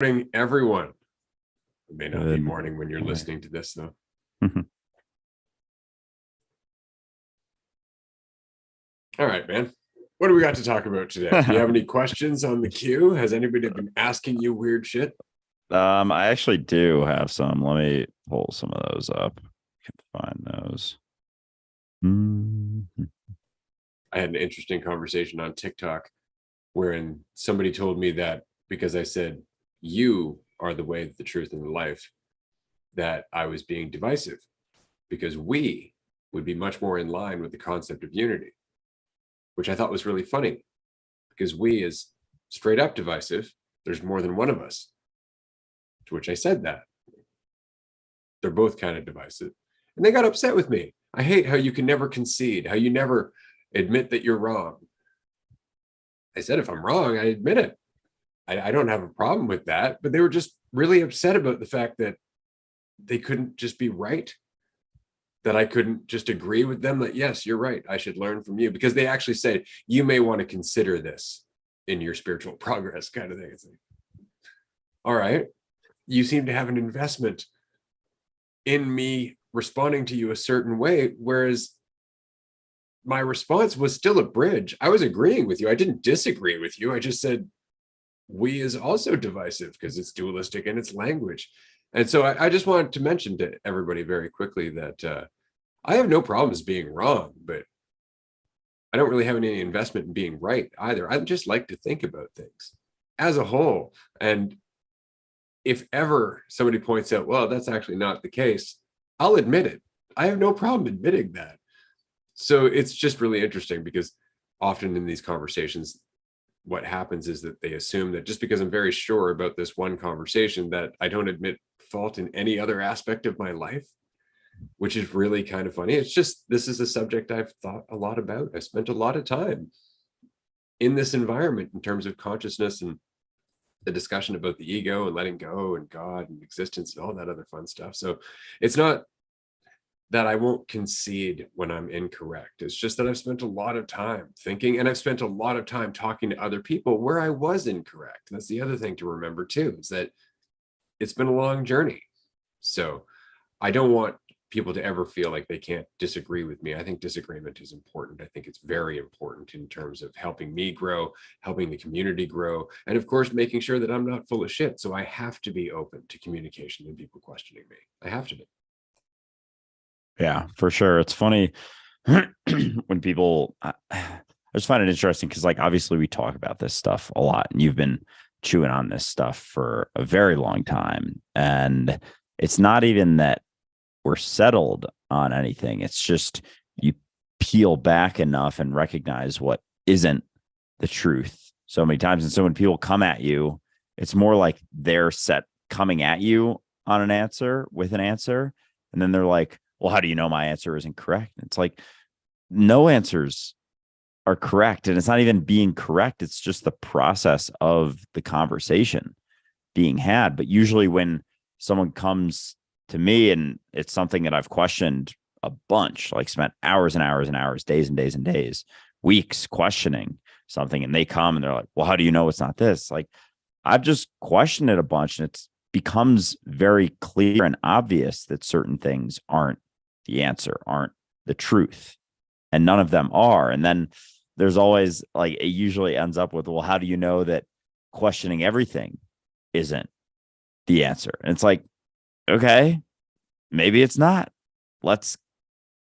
Morning, everyone. It may not be Good morning when you're morning. listening to this, though. All right, man. What do we got to talk about today? Do you have any questions on the queue? Has anybody been asking you weird shit? I actually do have some. Let me pull some of those up. Can find those. I had an interesting conversation on TikTok wherein somebody told me that because I said, you are the way, the truth, and the life, that I was being divisive because we would be much more in line with the concept of unity, which I thought was really funny because we is straight up divisive. There's more than one of us. To which I said that. They're both kind of divisive. And they got upset with me. I hate how you can never concede, how you never admit that you're wrong. I said, if I'm wrong, I admit it. I don't have a problem with that. But they were just really upset about the fact that they couldn't just be right, that I couldn't just agree with them that, yes, you're right, I should learn from you. Because they actually said, you may want to consider this in your spiritual progress kind of thing. It's like, all right, you seem to have an investment in me responding to you a certain way, whereas my response was still a bridge. I was agreeing with you. I didn't disagree with you. I just said we is also divisive because it's dualistic in its language. And so I just wanted to mention to everybody very quickly that I have no problems being wrong, but I don't really have any investment in being right either. I just like to think about things as a whole. And if ever somebody points out, well, that's actually not the case, I'll admit it. I have no problem admitting that. So it's just really interesting because often in these conversations, what happens is that they assume that just because I'm very sure about this one conversation, that I don't admit fault in any other aspect of my life, which is really kind of funny. It's just, this is a subject I've thought a lot about. I spent a lot of time in this environment in terms of consciousness and the discussion about the ego and letting go and God and existence and all that other fun stuff. So it's not that I won't concede when I'm incorrect. It's just that I've spent a lot of time thinking, and I've spent a lot of time talking to other people where I was incorrect. That's the other thing to remember too, is that it's been a long journey. So I don't want people to ever feel like they can't disagree with me. I think disagreement is important. I think it's very important in terms of helping me grow, helping the community grow, and of course, making sure that I'm not full of shit. So I have to be open to communication and people questioning me. I have to be. Yeah, for sure. It's funny when people, I just find it interesting because, like, obviously we talk about this stuff a lot, and you've been chewing on this stuff for a very long time. And it's not even that we're settled on anything. It's just you peel back enough and recognize what isn't the truth so many times. And so when people come at you, it's more like they're set coming at you on an answer with an answer. And then they're like, well, how do you know my answer isn't correct? It's like, no answers are correct. And it's not even being correct. It's just the process of the conversation being had. But usually when someone comes to me and it's something that I've questioned a bunch, like spent hours and hours and hours, days and days and days, weeks questioning something, and they come and they're like, well, how do you know it's not this? Like, I've just questioned it a bunch, and it's becomes very clear and obvious that certain things aren't the answer, aren't the truth, and none of them are. And then there's always, like, it usually ends up with, well, how do you know that questioning everything isn't the answer? And it's like, okay, maybe it's not. Let's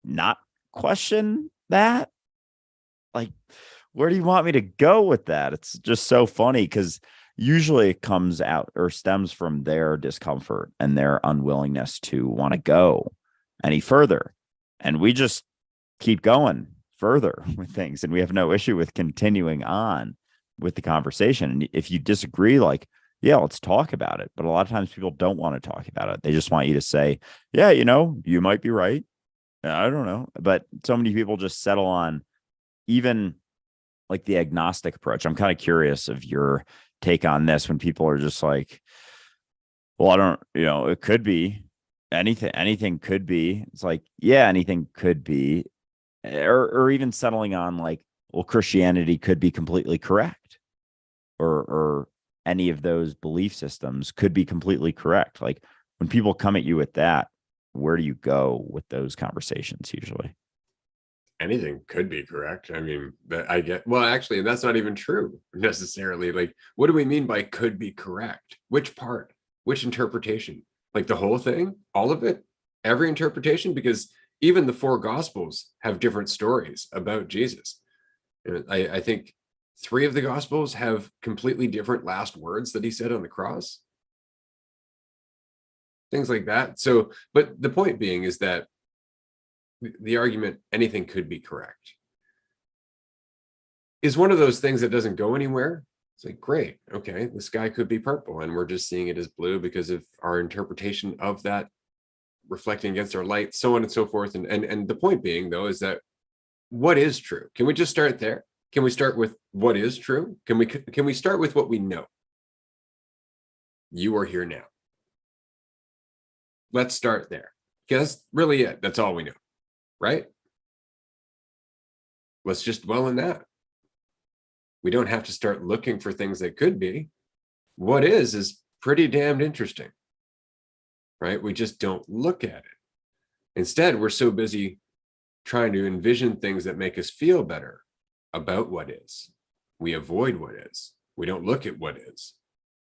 not question that. Like, where do you want me to go with that? It's just so funny because usually it comes out or stems from their discomfort and their unwillingness to want to go any further. And we just keep going further with things, and we have no issue with continuing on with the conversation. And if you disagree, like, yeah, let's talk about it. But a lot of times people don't want to talk about it. They just want you to say, yeah, you might be right. I don't know. But so many people just settle on even like the agnostic approach. I'm kind of curious of your take on this when people are just like, well, I don't, it could be anything could be. It's like, yeah, anything could be. Or even settling on like, well, Christianity could be completely correct, or any of those belief systems could be completely correct. Like when people come at you with that, where do you go with those conversations usually? Anything could be correct. I mean, I get, well, actually, that's not even true necessarily. Like, what do we mean by could be correct? Which part? Which interpretation? Like the whole thing? All of it? Every interpretation? Because even the four gospels have different stories about Jesus. I think three of the gospels have completely different last words that he said on the cross. Things like that. So, but the point being is that the argument anything could be correct is one of those things that doesn't go anywhere. It's like, great, okay, the sky could be purple and we're just seeing it as blue because of our interpretation of that reflecting against our light, so on and so forth. And the point being, though, is that what is true? Can we just start there? Can we start with what is true? Can we start with what we know? You are here now. Let's start there. Because that's really it. That's all we know, right? Let's just dwell in that. We don't have to start looking for things that could be. What is pretty damned interesting, right? We just don't look at it. Instead, we're so busy trying to envision things that make us feel better about what is. We avoid what is. We don't look at what is.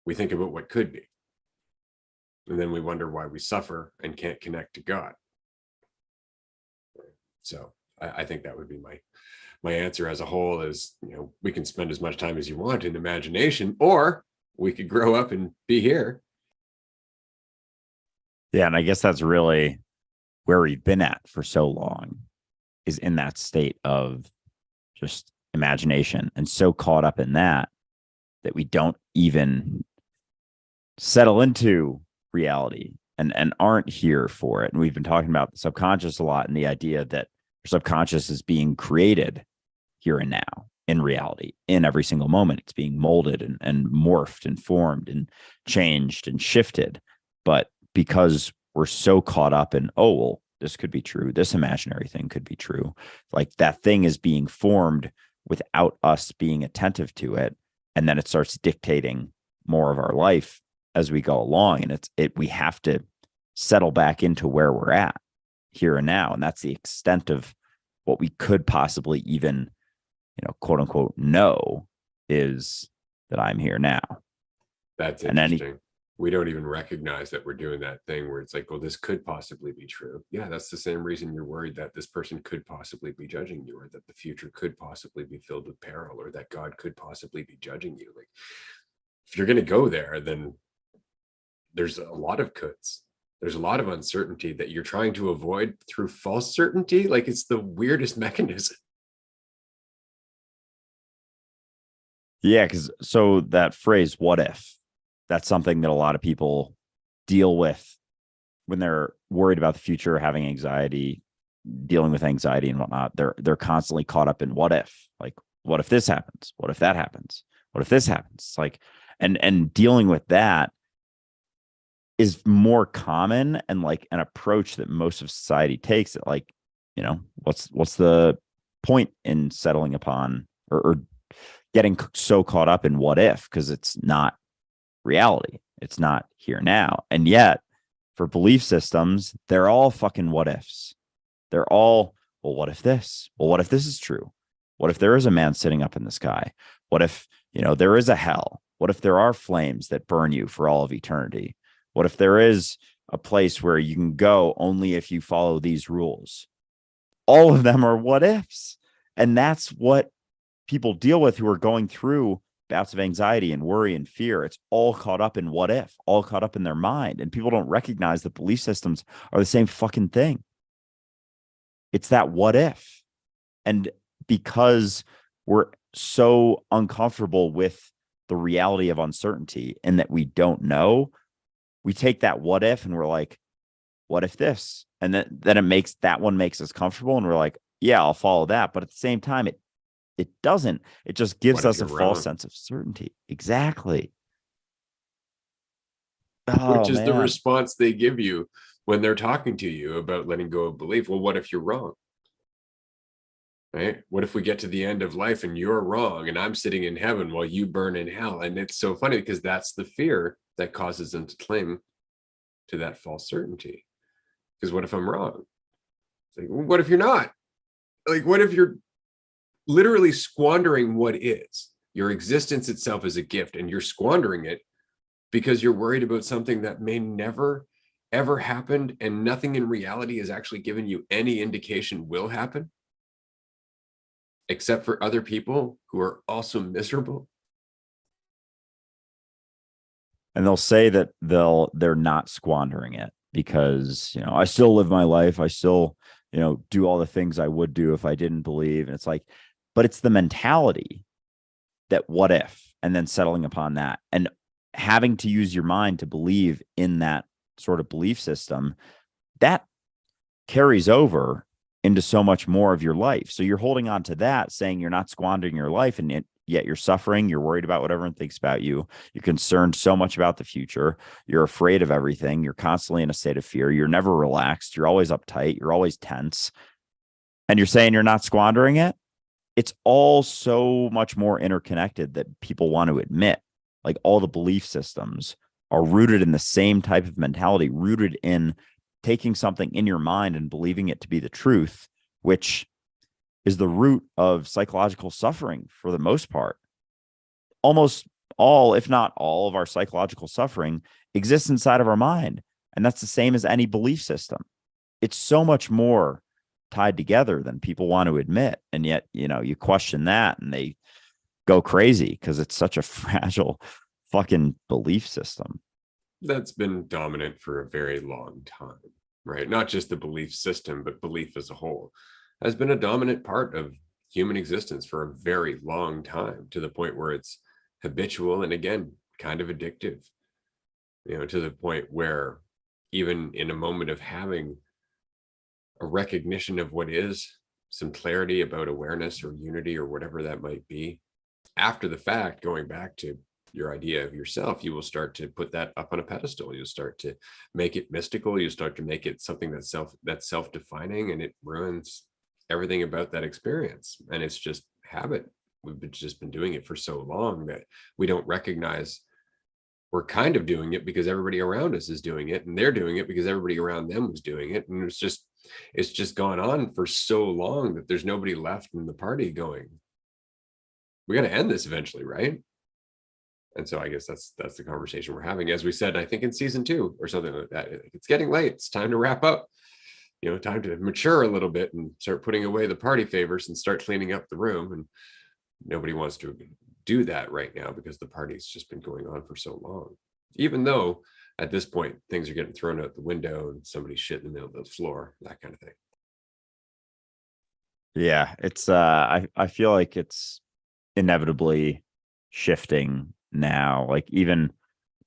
We think about what could be. And then we wonder why we suffer and can't connect to God. So I think that would be my answer as a whole is, we can spend as much time as you want in imagination, or we could grow up and be here. Yeah. And I guess that's really where we've been at for so long, is in that state of just imagination and so caught up in that we don't even settle into reality and aren't here for it. And we've been talking about the subconscious a lot, and the idea that your subconscious is being created here and now in reality. In every single moment, it's being molded and morphed and formed and changed and shifted. But because we're so caught up in, oh, well, this could be true, this imaginary thing could be true, like that thing is being formed without us being attentive to it, and then it starts dictating more of our life as we go along. And we have to settle back into where we're at here and now. And that's the extent of what we could possibly even, quote unquote, know, is that I'm here now. That's interesting. We don't even recognize that we're doing that thing where it's like, well, this could possibly be true. Yeah, that's the same reason you're worried that this person could possibly be judging you, or that the future could possibly be filled with peril, or that God could possibly be judging you. Like, if you're going to go there, then there's a lot of coulds. There's a lot of uncertainty that you're trying to avoid through false certainty. Like, it's the weirdest mechanism. Yeah, because so that phrase, what if, that's something that a lot of people deal with when they're worried about the future, having anxiety, dealing with anxiety and whatnot. They're constantly caught up in what if, like, what if this happens? What if that happens? What if this happens? It's like, and dealing with that is more common, and like an approach that most of society takes, that like, what's the point in settling upon or getting so caught up in what if, because it's not reality. It's not here now. And yet for belief systems, they're all fucking what ifs. They're all, well, what if this? Well, what if this is true? What if there is a man sitting up in the sky? What if, there is a hell? What if there are flames that burn you for all of eternity? What if there is a place where you can go only if you follow these rules? All of them are what ifs. And that's what people deal with who are going through bouts of anxiety and worry and fear. It's all caught up in what if, all caught up in their mind. And people don't recognize that belief systems are the same fucking thing. It's that what if. And because we're so uncomfortable with the reality of uncertainty and that we don't know, we take that what if and we're like, what if this? And then it makes that one makes us comfortable, and we're like, yeah, I'll follow that. But at the same time, it doesn't. It just gives us a false sense of certainty. Exactly. Which is the response they give you when they're talking to you about letting go of belief. Well, what if you're wrong? right? What if we get to the end of life and you're wrong and I'm sitting in heaven while you burn in hell? And it's so funny because that's the fear that causes them to cling to that false certainty. Because what if I'm wrong? It's like, what if you're not? Like, what if you're literally squandering what is? Your existence itself is a gift, and you're squandering it because you're worried about something that may never, ever happen, and nothing in reality has actually given you any indication will happen, except for other people who are also miserable. And they'll say that they're not squandering it because, you know, I still live my life. I still, you know, do all the things I would do if I didn't believe. And it's like, but it's the mentality that what if, and then settling upon that and having to use your mind to believe in that sort of belief system that carries over into so much more of your life. So you're holding on to that, saying you're not squandering your life, and yet you're suffering. You're worried about what everyone thinks about you. You're concerned so much about the future. You're afraid of everything. You're constantly in a state of fear. You're never relaxed. You're always uptight. You're always tense. And you're saying you're not squandering it. It's all so much more interconnected that people want to admit. Like all the belief systems are rooted in the same type of mentality, rooted in taking something in your mind and believing it to be the truth, which is the root of psychological suffering for the most part. Almost all, if not all, of our psychological suffering exists inside of our mind. And that's the same as any belief system. It's so much more tied together than people want to admit. And yet, you know, you question that and they go crazy because it's such a fragile fucking belief system. That's been dominant for a very long time, right? Not just the belief system, but belief as a whole has been a dominant part of human existence for a very long time, to the point where it's habitual and, again, kind of addictive, you know, to the point where even in a moment of having a recognition of what is, some clarity about awareness or unity or whatever that might be, after the fact, going back to your idea of yourself, you will start to put that up on a pedestal. You'll start to make it mystical. You start to make it something that's self-defining, and it ruins everything about that experience. And it's just habit. Just been doing it for so long that we don't recognize we're kind of doing it because everybody around us is doing it, and they're doing it because everybody around them was doing it. And it's just gone on for so long that there's nobody left in the party going, we got to end this eventually, right? And so I guess that's the conversation we're having. As we said, I think in season 2 or something like that, it's getting late. It's time to wrap up. You know, time to mature a little bit and start putting away the party favors and start cleaning up the room. And nobody wants to do that right now because the party's just been going on for so long. Even though at this point things are getting thrown out the window and somebody's shit in the middle of the floor, that kind of thing. Yeah, it's I feel like it's inevitably shifting now. Like even,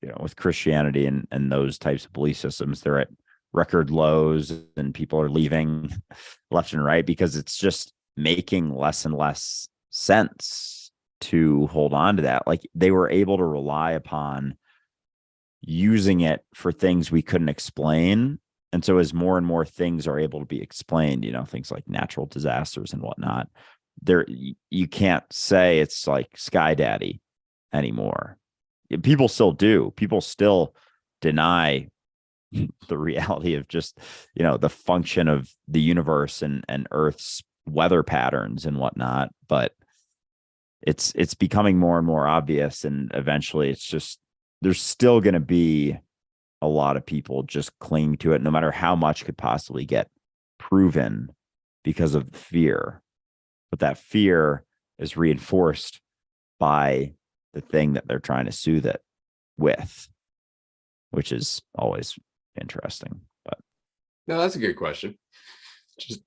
you know, with Christianity and those types of belief systems, they're at record lows and people are leaving left and right because it's just making less and less sense to hold on to that. Like they were able to rely upon using it for things we couldn't explain. And so as more and more things are able to be explained, you know, things like natural disasters and whatnot, there you can't say it's like Sky Daddy anymore. People still do. People still deny the reality of just, you know, the function of the universe and Earth's weather patterns and whatnot. But it's becoming more and more obvious. And eventually it's just, there's still going to be a lot of people just cling to it, no matter how much could possibly get proven because of fear. But that fear is reinforced by the thing that they're trying to soothe it with, which is always interesting. But No, that's a good question.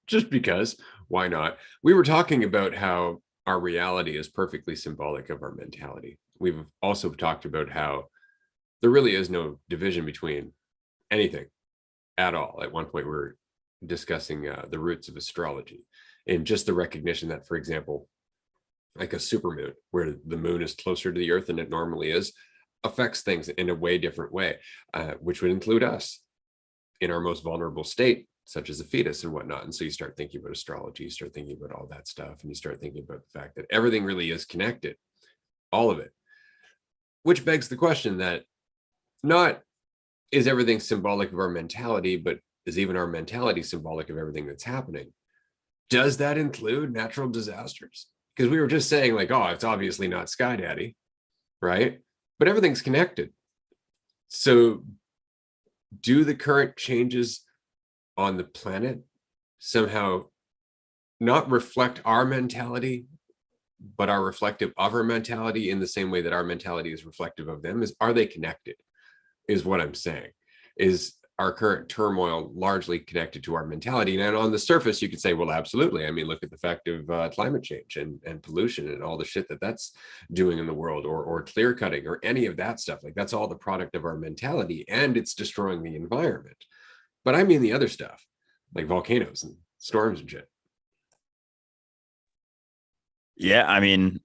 Just because, why not? We were talking about how our reality is perfectly symbolic of our mentality. We've also talked about how there really is no division between anything at all. At one point, we were discussing the roots of astrology and just the recognition that, for example, like a supermoon, where the moon is closer to the earth than it normally is, affects things in a way different way, which would include us in our most vulnerable state. such as a fetus and whatnot. And so you start thinking about astrology, you start thinking about all that stuff, and you start thinking about the fact that everything really is connected, all of it, which begs the question that not is everything symbolic of our mentality, but is even our mentality symbolic of everything that's happening? Does that include natural disasters? Because we were just saying like, oh, it's obviously not Sky Daddy, right? But everything's connected. So do the current changes on the planet somehow not reflect our mentality, but are reflective of our mentality in the same way that our mentality is reflective of them? Are they connected? Is what I'm saying. Is our current turmoil largely connected to our mentality? And on the surface, you could say, well, absolutely. I mean, look at the fact of climate change and pollution and all the shit that's doing in the world, or clear cutting, or any of that stuff. Like, that's all the product of our mentality, and it's destroying the environment. But I mean the other stuff, like volcanoes and storms and shit. Yeah, I mean,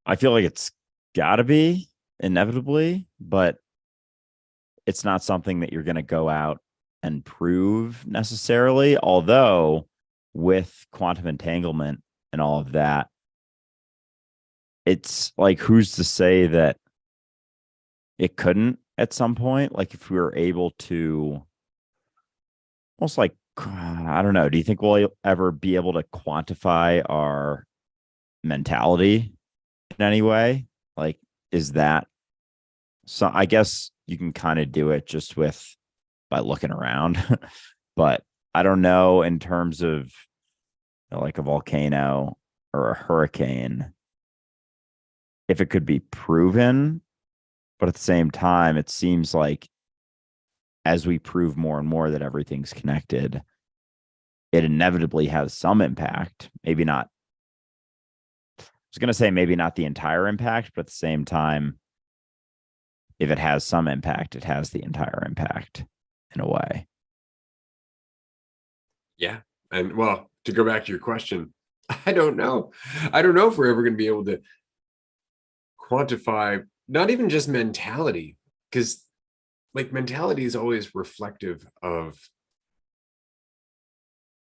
I feel like it's got to be inevitably, but it's not something that you're going to go out and prove necessarily. Although with quantum entanglement and all of that, it's like, who's to say that it couldn't at some point? Like, if we were able to almost like, I don't know, do you think we'll ever be able to quantify our mentality in any way? Like, is that so? I guess you can kind of do it just by looking around, but I don't know in terms of, like, a volcano or a hurricane, if it could be proven. But at the same time, it seems like as we prove more and more that everything's connected, it inevitably has some impact. Maybe not, I was going to say maybe not the entire impact, but at the same time, if it has some impact, it has the entire impact in a way. Yeah. And well, to go back to your question, I don't know. I don't know if we're ever going to be able to quantify not even just mentality, because like mentality is always reflective of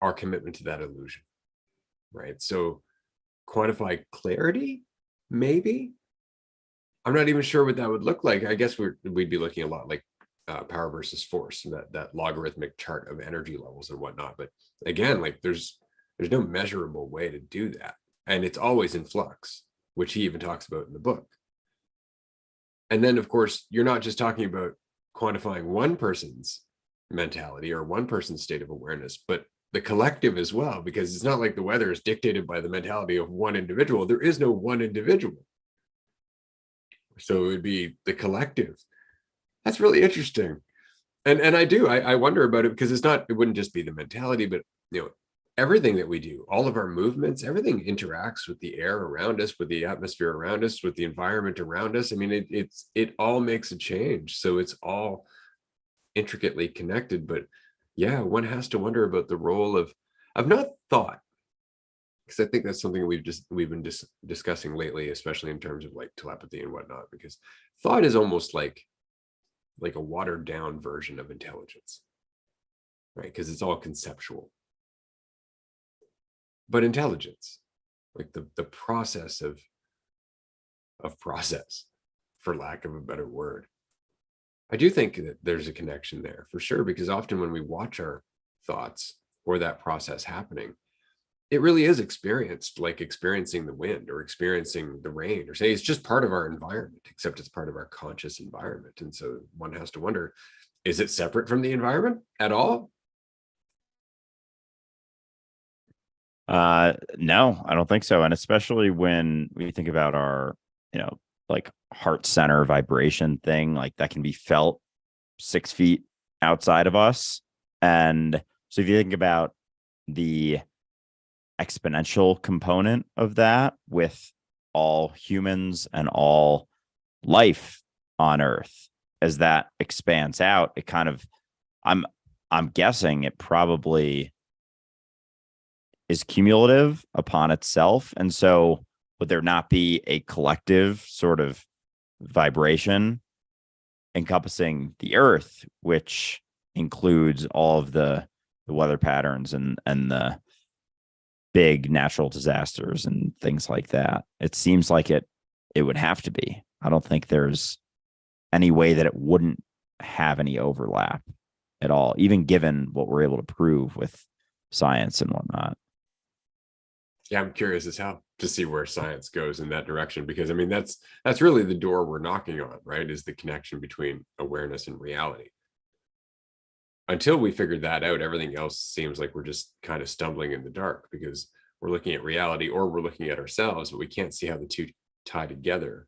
our commitment to that illusion, right? So quantify clarity, maybe. I'm not even sure what that would look like. I guess we'd be looking a lot like power versus force, that logarithmic chart of energy levels and whatnot. But again, like there's no measurable way to do that, and it's always in flux, which he even talks about in the book. And then, of course, you're not just talking about quantifying one person's mentality or one person's state of awareness, but the collective as well, because it's not like the weather is dictated by the mentality of one individual. There is no one individual. So it would be the collective. That's really interesting. And I wonder about it, because it wouldn't just be the mentality, but everything that we do, all of our movements, everything interacts with the air around us, with the atmosphere around us, with the environment around us. I mean, it all makes a change. So it's all intricately connected. But yeah, one has to wonder about the role of not thought, because I think that's something we've been discussing lately, especially in terms of like telepathy and whatnot, because thought is almost like a watered down version of intelligence, right? Because it's all conceptual. But intelligence, like the process of process, for lack of a better word, I do think that there's a connection there for sure, because often when we watch our thoughts or that process happening, it really is experienced like experiencing the wind or experiencing the rain, or say it's just part of our environment, except it's part of our conscious environment. And so one has to wonder, is it separate from the environment at all? No, I don't think so. And especially when we think about our, like heart center vibration thing, like that can be felt 6 feet outside of us. And so if you think about the exponential component of that with all humans and all life on Earth, as that expands out, it kind of, I'm guessing it probably is cumulative upon itself. And so would there not be a collective sort of vibration encompassing the Earth, which includes all of the weather patterns and the big natural disasters and things like that. It seems like it would have to be. I don't think there's any way that it wouldn't have any overlap at all, even given what we're able to prove with science and whatnot. Yeah, I'm curious as hell to see where science goes in that direction, because I mean that's really the door we're knocking on, right? Is the connection between awareness and reality. Until we figure that out, everything else seems like we're just kind of stumbling in the dark, because we're looking at reality or we're looking at ourselves, but we can't see how the two tie together.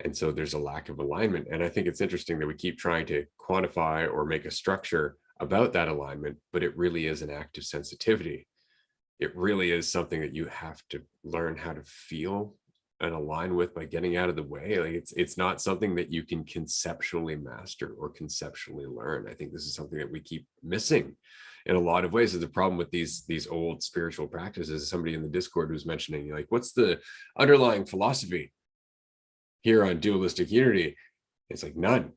And so there's a lack of alignment. And I think it's interesting that we keep trying to quantify or make a structure about that alignment, but it really is an act of sensitivity. It really is something that you have to learn how to feel and align with by getting out of the way. Like it's not something that you can conceptually master or conceptually learn. I think this is something that we keep missing in a lot of ways. Is the problem with these old spiritual practices. Somebody in the Discord was mentioning, like, what's the underlying philosophy here on Dualistic Unity? It's like none.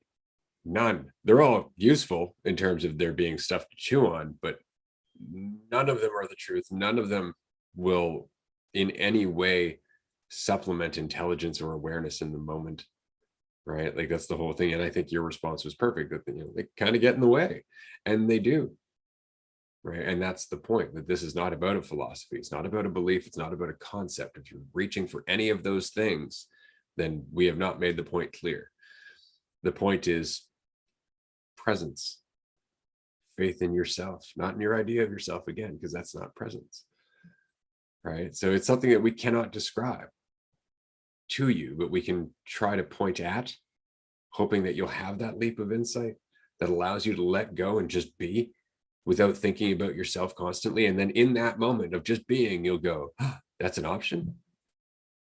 They're all useful in terms of there being stuff to chew on, but none of them are the truth. None of them will in any way supplement intelligence or awareness in the moment, right? Like that's the whole thing. And I think your response was perfect, that they kind of get in the way, and they do, right? And that's the point, that this is not about a philosophy. It's not about a belief. It's not about a concept. If you're reaching for any of those things, then we have not made the point clear. The point is presence, faith in yourself, not in your idea of yourself, again, because that's not presence, right? So it's something that we cannot describe to you, but we can try to point at, hoping that you'll have that leap of insight that allows you to let go and just be without thinking about yourself constantly. And then in that moment of just being, you'll go, oh, that's an option.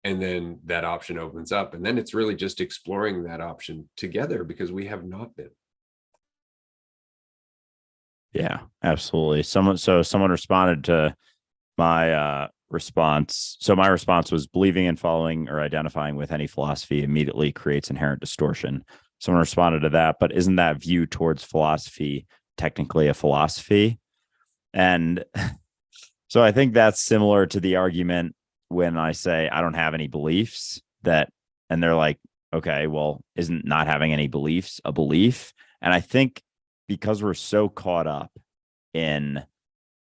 And then that option opens up. And then it's really just exploring that option together, because we have not been. Yeah, absolutely. Someone responded to my response. So my response was, believing in, following, or identifying with any philosophy immediately creates inherent distortion. Someone responded to that, but isn't that view towards philosophy technically a philosophy? And so I think that's similar to the argument when I say I don't have any beliefs, and they're like, okay, well, isn't not having any beliefs a belief? And I think because we're so caught up in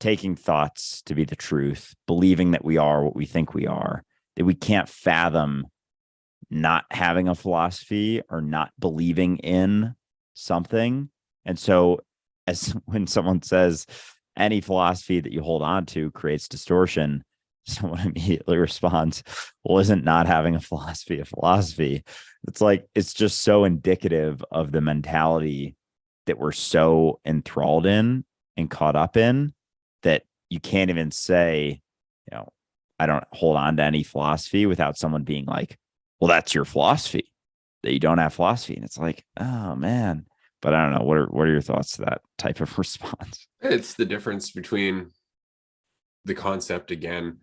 taking thoughts to be the truth, believing that we are what we think we are, that we can't fathom not having a philosophy or not believing in something. And so as when someone says any philosophy that you hold on to creates distortion, someone immediately responds, well, isn't not having a philosophy a philosophy? It's like, it's just so indicative of the mentality that we're so enthralled in and caught up in, that you can't even say, I don't hold on to any philosophy without someone being like, well, that's your philosophy, that you don't have philosophy. And it's like, oh man. But I don't know. What are your thoughts to that type of response? It's the difference between the concept, again,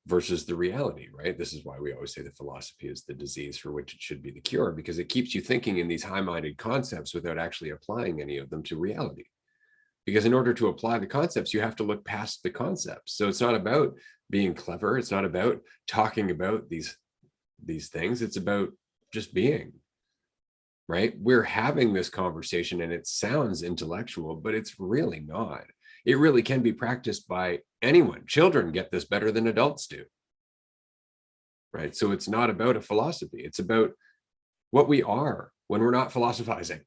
versus the reality, right? This is why we always say the philosophy is the disease for which it should be the cure, because it keeps you thinking in these high-minded concepts without actually applying any of them to reality. Because in order to apply the concepts, you have to look past the concepts. So it's not about being clever. It's not about talking about these things. It's about just being, right? We're having this conversation and it sounds intellectual, but it's really not. It really can be practiced by anyone. Children get this better than adults do, right? So it's not about a philosophy. It's about what we are when we're not philosophizing,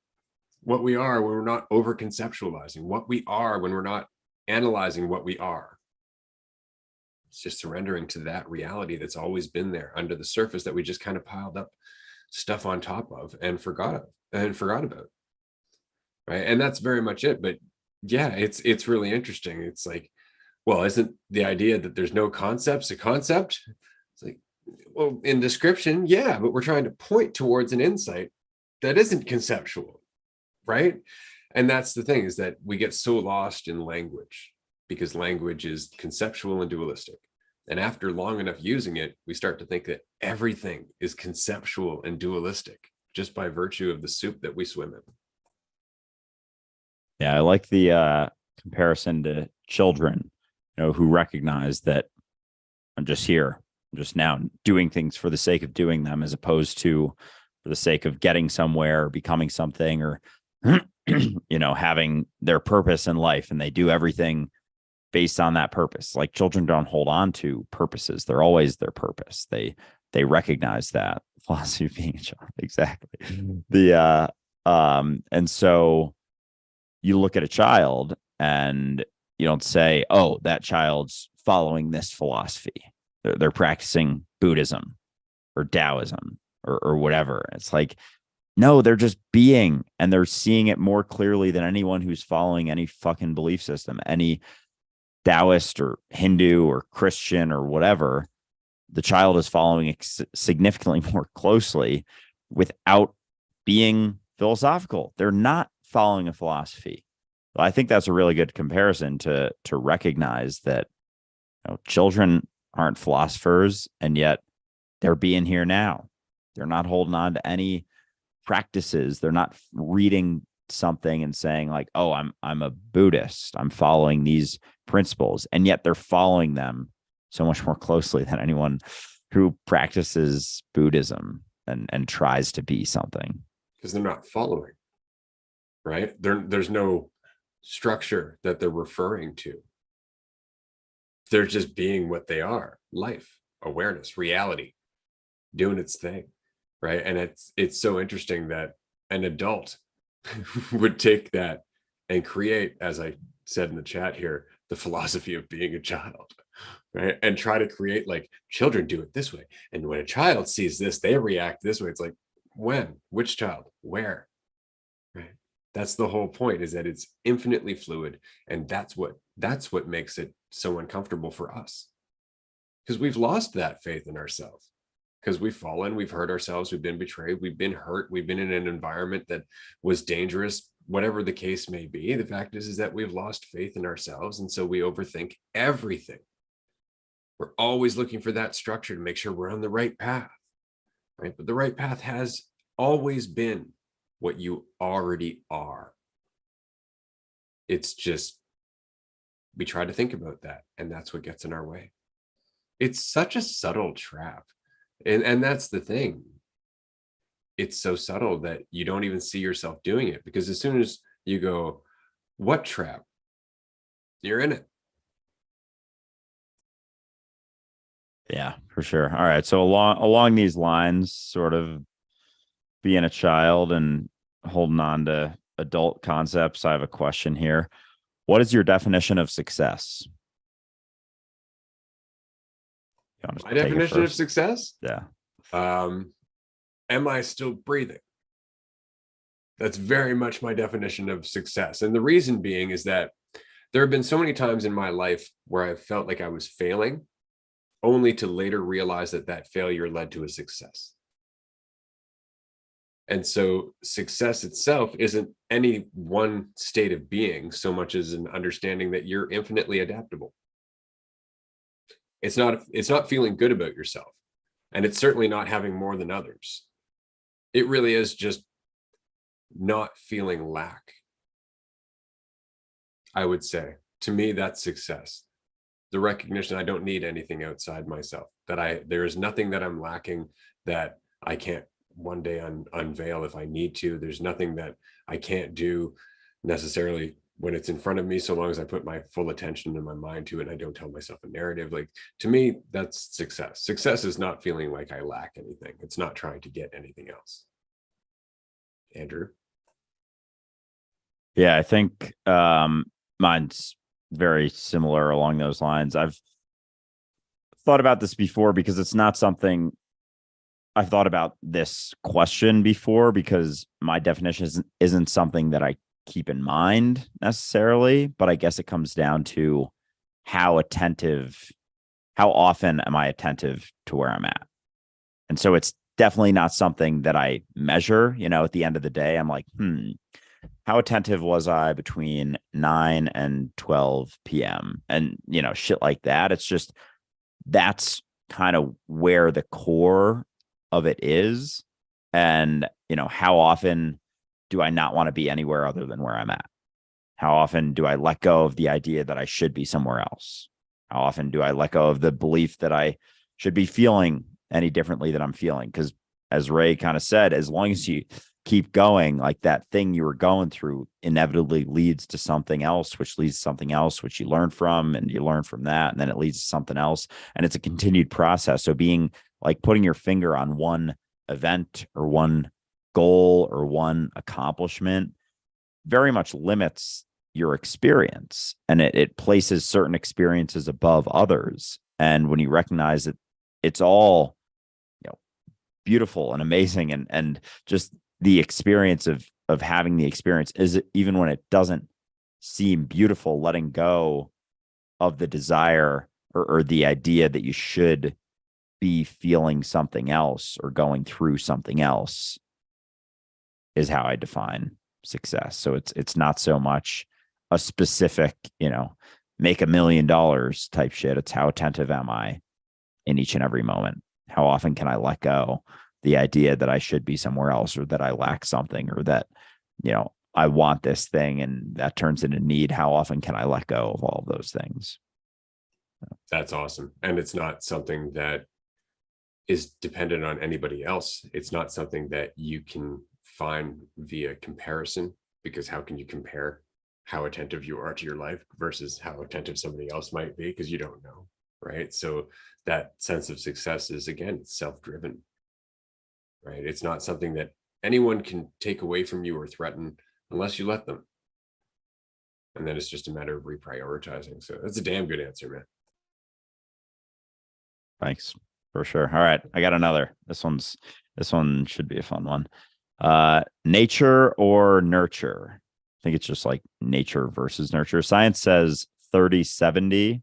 what we are when we're not over conceptualizing, what we are when we're not analyzing what we are. It's just surrendering to that reality that's always been there under the surface, that we just kind of piled up stuff on top of and forgot about, right? And that's very much it. But yeah, it's really interesting. It's like, well, isn't the idea that there's no concepts a concept? It's like, well, in description, yeah, but we're trying to point towards an insight that isn't conceptual, right? And that's the thing, is that we get so lost in language, because language is conceptual and dualistic. And after long enough using it, we start to think that everything is conceptual and dualistic just by virtue of the soup that we swim in. Yeah, I like the comparison to children, who recognize that I'm just here, I'm just now doing things for the sake of doing them, as opposed to for the sake of getting somewhere, becoming something, or having their purpose in life, and they do everything based on that purpose. Like children don't hold on to purposes; they're always their purpose. They recognize that philosophy of being a child. Exactly. And so you look at a child and you don't say, oh, that child's following this philosophy. They're practicing Buddhism or Taoism or whatever. It's like, no, they're just being, and they're seeing it more clearly than anyone who's following any fucking belief system, any Taoist or Hindu or Christian or whatever. The child is following it significantly more closely without being philosophical. They're not following a philosophy. I think that's a really good comparison to recognize that children aren't philosophers, and yet they're being here now. They're not holding on to any practices. They're not reading something and saying like, oh, I'm a Buddhist, I'm following these principles, and yet they're following them so much more closely than anyone who practices Buddhism and tries to be something. Because they're not following, right? There's no structure that they're referring to. They're just being what they are: life, awareness, reality, doing its thing, right? And it's so interesting that an adult would take that and create, as I said in the chat here, the philosophy of being a child, right? And try to create like children do it this way. And when a child sees this, they react this way. It's like, when, which child, where, right? That's the whole point, is that it's infinitely fluid. And that's what makes it so uncomfortable for us, because we've lost that faith in ourselves, because we've fallen, we've hurt ourselves, we've been betrayed, we've been hurt, we've been in an environment that was dangerous, whatever the case may be. The fact is that we've lost faith in ourselves, and so we overthink everything. We're always looking for that structure to make sure we're on the right path, right? But the right path has always been what you already are. It's just we try to think about that, and that's what gets in our way. It's such a subtle trap. And that's the thing. It's so subtle that you don't even see yourself doing it, because as soon as you go, what trap? You're in it. Yeah, for sure. All right. So along these lines, sort of being a child and holding on to adult concepts, I have a question here. What is your definition of success? My definition of success? Yeah. Am I still breathing? That's very much my definition of success. And the reason being is that there have been so many times in my life where I felt like I was failing, only to later realize that that failure led to a success. And so success itself isn't any one state of being so much as an understanding that you're infinitely adaptable. It's not feeling good about yourself, and it's certainly not having more than others. It really is just not feeling lack. I would say, to me, that's success. The recognition I don't need anything outside myself, that there is nothing that I'm lacking that I can't one day unveil if I need to. There's nothing that I can't do necessarily when it's in front of me, so long as I put my full attention and my mind to it and I don't tell myself a narrative. Like, to me, that's success. Success is not feeling like I lack anything. It's not trying to get anything else. Andrew? Yeah, I think mine's very similar along those lines. I've thought about this before because it's not something I've thought about this question before, because my definition isn't something that I keep in mind necessarily, but I guess it comes down to how often am I attentive to where I'm at? And so it's definitely not something that I measure, at the end of the day. I'm like, how attentive was I between 9 and 12 p.m.? And, shit like that. It's just, that's kind of where the core of it is. And, how often do I not want to be anywhere other than where I'm at? How often do I let go of the idea that I should be somewhere else? How often do I let go of the belief that I should be feeling any differently than I'm feeling? Because as Ray kind of said, as long as you keep going, like that thing you were going through inevitably leads to something else, which leads to something else, which you learn from, and you learn from that, and then it leads to something else. And it's a continued process. So being like putting your finger on one event or one goal or one accomplishment very much limits your experience, and it places certain experiences above others. And when you recognize that it's all, you know, beautiful and amazing, and just the experience of having the experience is, even when it doesn't seem beautiful, letting go of the desire or the idea that you should be feeling something else or going through something else is how I define success. So it's not so much a specific, make $1 million type shit. It's how attentive am I in each and every moment? How often can I let go the idea that I should be somewhere else, or that I lack something, or that, I want this thing and that turns into need? How often can I let go of all of those things? That's awesome. And it's not something that is dependent on anybody else. It's not something that you can find via comparison, because how can you compare how attentive you are to your life versus how attentive somebody else might be? Because you don't know, right? So that sense of success is, again, self-driven, right? It's not something that anyone can take away from you or threaten unless you let them. And then it's just a matter of reprioritizing. So that's a damn good answer, man. Thanks. For sure. All right. I got another. This one should be a fun one. Nature or nurture? I think it's just like nature versus nurture. Science says 30-70.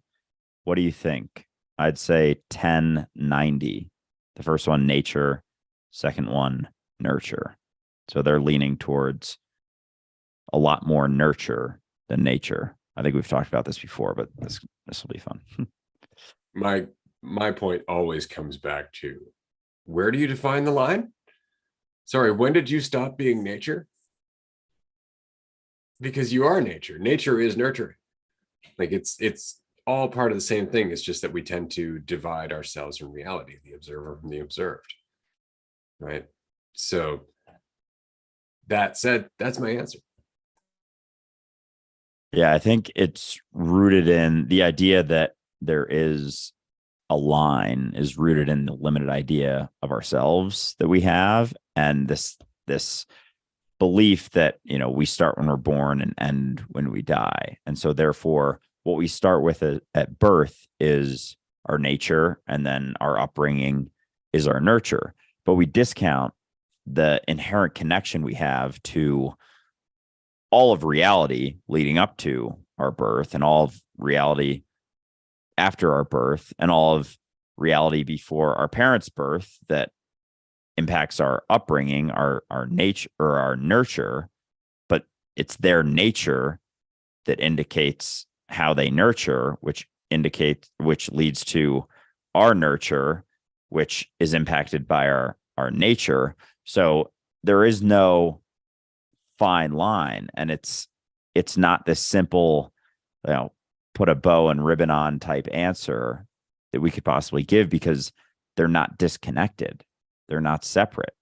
What do you think? I'd say 10-90. The first one, nature. Second one, nurture. So they're leaning towards a lot more nurture than nature. I think we've talked about this before, but this will be fun. My point always comes back to, where do you define the line? Sorry, when did you stop being nature? Because you are nature. Nature is nurturing. Like it's all part of the same thing. It's just that we tend to divide ourselves from reality, the observer from the observed. Right. So that said, that's my answer. Yeah, I think it's rooted in the idea that there is a line, is rooted in the limited idea of ourselves that we have, and this belief that we start when we're born and end when we die. And so therefore what we start with at birth is our nature, and then our upbringing is our nurture. But we discount the inherent connection we have to all of reality leading up to our birth, and all of reality after our birth, and all of reality before our parents' birth that impacts our upbringing, our nature or our nurture. But it's their nature that indicates how they nurture, which leads to our nurture, which is impacted by our nature. So there is no fine line, and it's not this simple, put a bow and ribbon on type answer that we could possibly give, because they're not disconnected. They're not separate.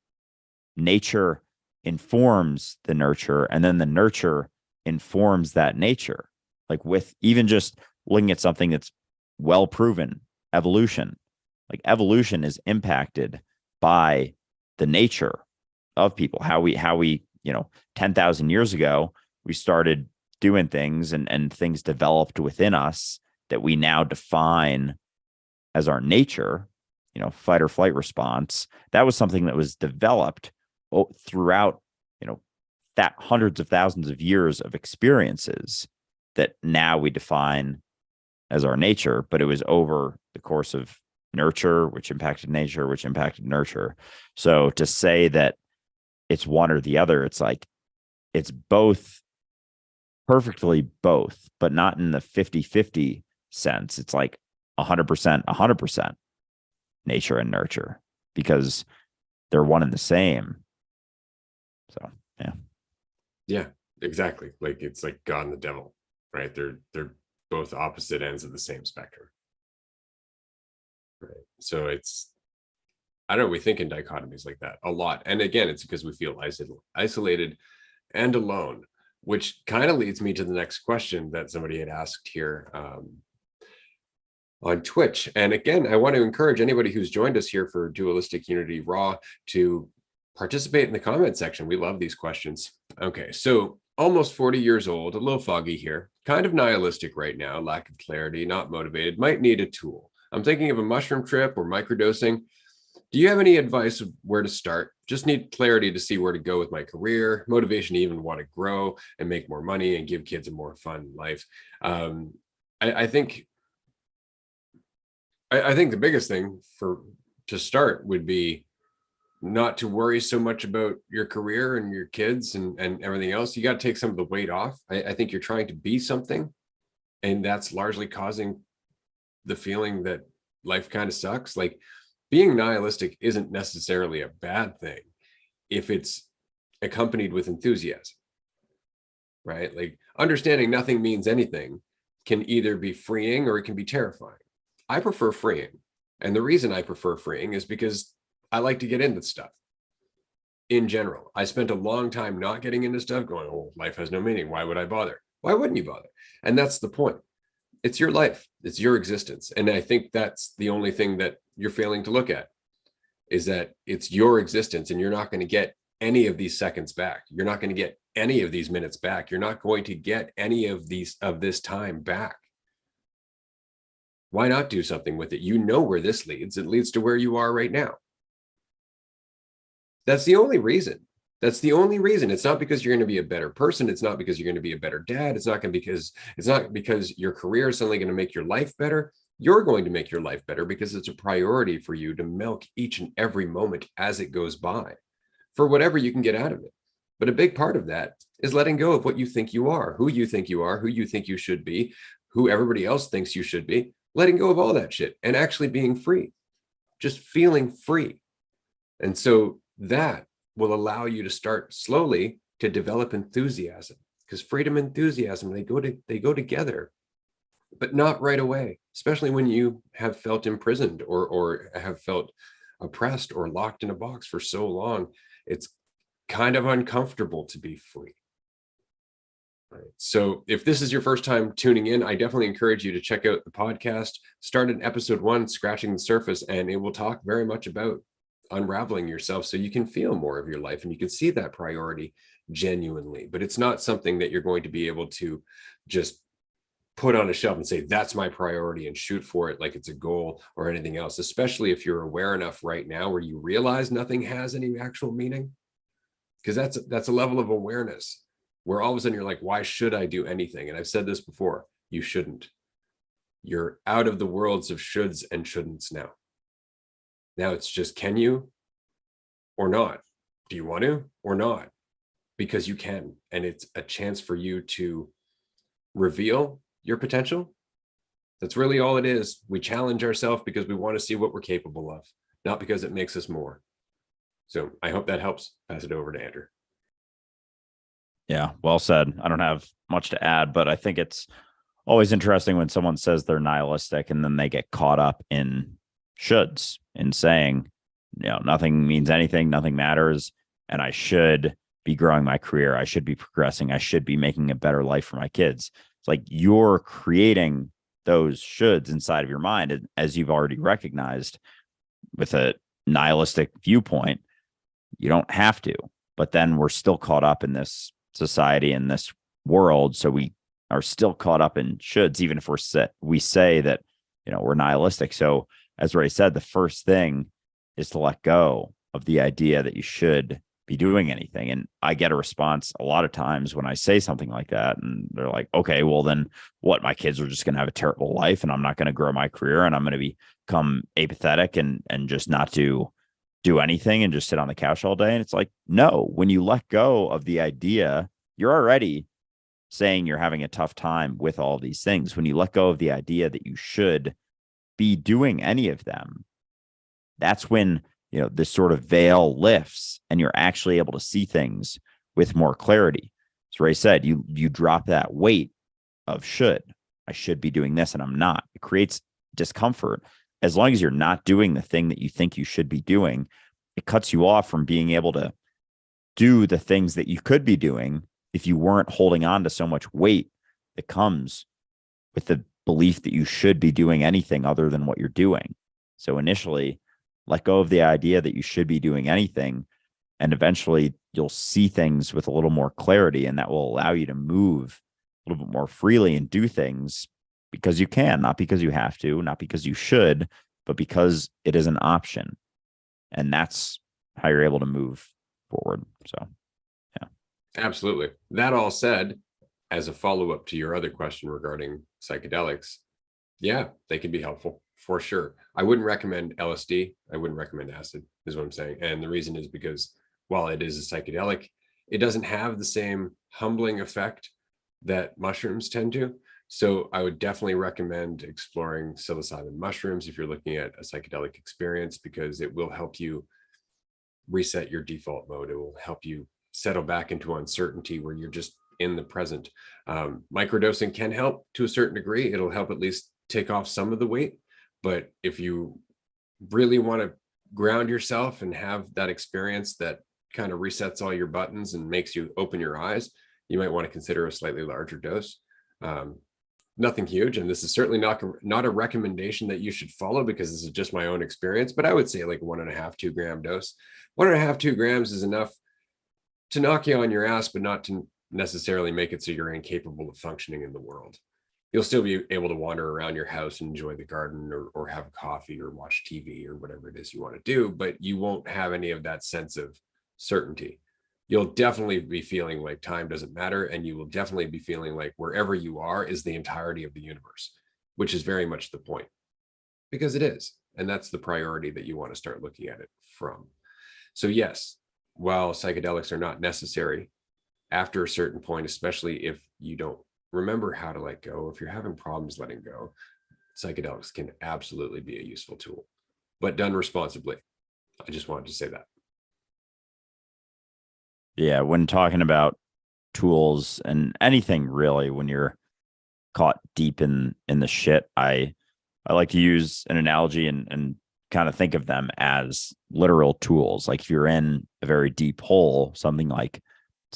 Nature informs the nurture, and then the nurture informs that nature. Like, with even just looking at something that's well proven, evolution. Like, evolution is impacted by the nature of people. How we 10,000 years ago, we started doing things, and things developed within us that we now define as our nature, fight or flight response. That was something that was developed throughout, that hundreds of thousands of years of experiences that now we define as our nature. But it was over the course of nurture, which impacted nature, which impacted nurture. So to say that it's one or the other, it's like, it's both, perfectly both, but not in the 50-50 sense. It's like 100% nature and nurture, because they're one and the same. So, yeah. Yeah. exactly. Like it's like God and the devil, right? They're both opposite ends of the same spectrum, right? So it's, I don't know, we think in dichotomies like that a lot. And again, it's because we feel isolated and alone, which kind of leads me to the next question that somebody had asked here on Twitch. And again, I want to encourage anybody who's joined us here for Dualistic Unity Raw to participate in the comment section. We love these questions. Okay, so almost 40 years old, a little foggy here, kind of nihilistic right now, lack of clarity, not motivated, might need a tool. I'm thinking of a mushroom trip or microdosing. Do you have any advice of where to start? Just need clarity to see where to go with my career, motivation to even want to grow and make more money and give kids a more fun life. Um, I think I think the biggest thing for to start would be not to worry so much about your career and your kids and everything else. You got to take some of the weight off. I think you're trying to be something, and that's largely causing the feeling that life kind of sucks. Like being nihilistic isn't necessarily a bad thing if it's accompanied with enthusiasm, right? Like understanding nothing means anything can either be freeing or it can be terrifying. I prefer freeing. And the reason I prefer freeing is because I like to get into stuff in general. I spent a long time not getting into stuff going, oh, life has no meaning. Why would I bother? Why wouldn't you bother? And that's the point. It's your life, it's your existence. And I think that's the only thing that you're failing to look at is that it's your existence and you're not going to get any of these seconds back. You're not going to get any of these minutes back. You're not going to get any of this time back. Why not do something with it? You know where this leads. It leads to where you are right now. That's the only reason. That's the only reason. It's not because you're going to be a better person. It's not because you're going to be a better dad. It's not because your career is suddenly going to make your life better. You're going to make your life better because it's a priority for you to milk each and every moment as it goes by for whatever you can get out of it. But a big part of that is letting go of what you think you are, who you think you are, who you think you should be, who everybody else thinks you should be, letting go of all that shit and actually being free, just feeling free. And so that will allow you to start slowly to develop enthusiasm, because freedom and enthusiasm, they go together, but not right away, especially when you have felt imprisoned or have felt oppressed or locked in a box for so long. It's kind of uncomfortable to be free. Right. So if this is your first time tuning in, I definitely encourage you to check out the podcast. Start at episode 1, Scratching the Surface, and it will talk very much about unraveling yourself so you can feel more of your life and you can see that priority genuinely. But it's not something that you're going to be able to just put on a shelf and say, that's my priority and shoot for it like it's a goal or anything else, especially if you're aware enough right now where you realize nothing has any actual meaning. Because that's a level of awareness where all of a sudden you're like, why should I do anything? And I've said this before, you shouldn't. You're out of the worlds of shoulds and shouldn'ts now. Now it's just, can you or not? Do you want to or not? Because you can. And it's a chance for you to reveal your potential. That's really all it is. We challenge ourselves because we want to see what we're capable of, not because it makes us more. So I hope that helps. Pass it over to Andrew. Yeah, well said. I don't have much to add, but I think it's always interesting when someone says they're nihilistic and then they get caught up in shoulds, in saying, nothing means anything, nothing matters, and I should be growing my career. I should be progressing. I should be making a better life for my kids. It's like you're creating those shoulds inside of your mind, and as you've already recognized with a nihilistic viewpoint, you don't have to. But then we're still caught up in this society, in this world, so we are still caught up in shoulds, even if we say that we're nihilistic. So as Ray said, the first thing is to let go of the idea that you should be doing anything. And I get a response a lot of times when I say something like that, and they're like, okay, well then what, my kids are just going to have a terrible life and I'm not going to grow my career and I'm going to become apathetic and just not do anything and just sit on the couch all day. And it's like, no, when you let go of the idea, you're already saying you're having a tough time with all these things. When you let go of the idea that you should be doing any of them, that's when this sort of veil lifts and you're actually able to see things with more clarity. as Ray said, you drop that weight of I should be doing this and I'm not. It creates discomfort. As long as you're not doing the thing that you think you should be doing, it cuts you off from being able to do the things that you could be doing if you weren't holding on to so much weight that comes with the belief that you should be doing anything other than what you're doing. So initially, let go of the idea that you should be doing anything, and eventually you'll see things with a little more clarity, and that will allow you to move a little bit more freely and do things because you can, not because you have to, not because you should, but because it is an option. And that's how you're able to move forward. So, yeah. Absolutely. That all said, as a follow-up to your other question regarding psychedelics, yeah, they can be helpful for sure. I wouldn't recommend LSD. I wouldn't recommend acid, is what I'm saying. And the reason is because while it is a psychedelic, it doesn't have the same humbling effect that mushrooms tend to. So I would definitely recommend exploring psilocybin mushrooms if you're looking at a psychedelic experience, because it will help you reset your default mode. It will help you settle back into uncertainty where you're just in the present. Microdosing can help to a certain degree. It'll help at least take off some of the weight. But if you really want to ground yourself and have that experience that kind of resets all your buttons and makes you open your eyes, you might want to consider a slightly larger dose. Nothing huge, and this is certainly not a recommendation that you should follow, because this is just my own experience, but I would say like 1.5, 2 gram dose. 1.5, 2 grams is enough to knock you on your ass, but not to necessarily make it so you're incapable of functioning in the world. You'll still be able to wander around your house and enjoy the garden, or have coffee or watch TV or whatever it is you want to do, but you won't have any of that sense of certainty. You'll definitely be feeling like time doesn't matter, and you will definitely be feeling like wherever you are is the entirety of the universe, which is very much the point, because it is. And that's the priority that you want to start looking at it from. So yes, while psychedelics are not necessary after a certain point, especially if you don't remember how to let go, if you're having problems letting go, psychedelics can absolutely be a useful tool, but done responsibly. I just wanted to say that. Yeah. When talking about tools and anything really, when you're caught deep in the shit, I like to use an analogy and kind of think of them as literal tools. Like if you're in a very deep hole, something like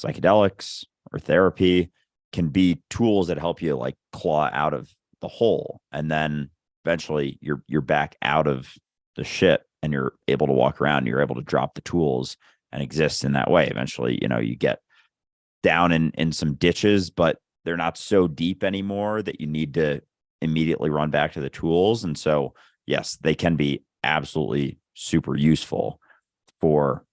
psychedelics or therapy can be tools that help you like claw out of the hole, and then eventually you're back out of the shit and you're able to walk around, you're able to drop the tools and exist in that way. Eventually, you get down in some ditches, but they're not so deep anymore that you need to immediately run back to the tools. And so, yes, they can be absolutely super useful for,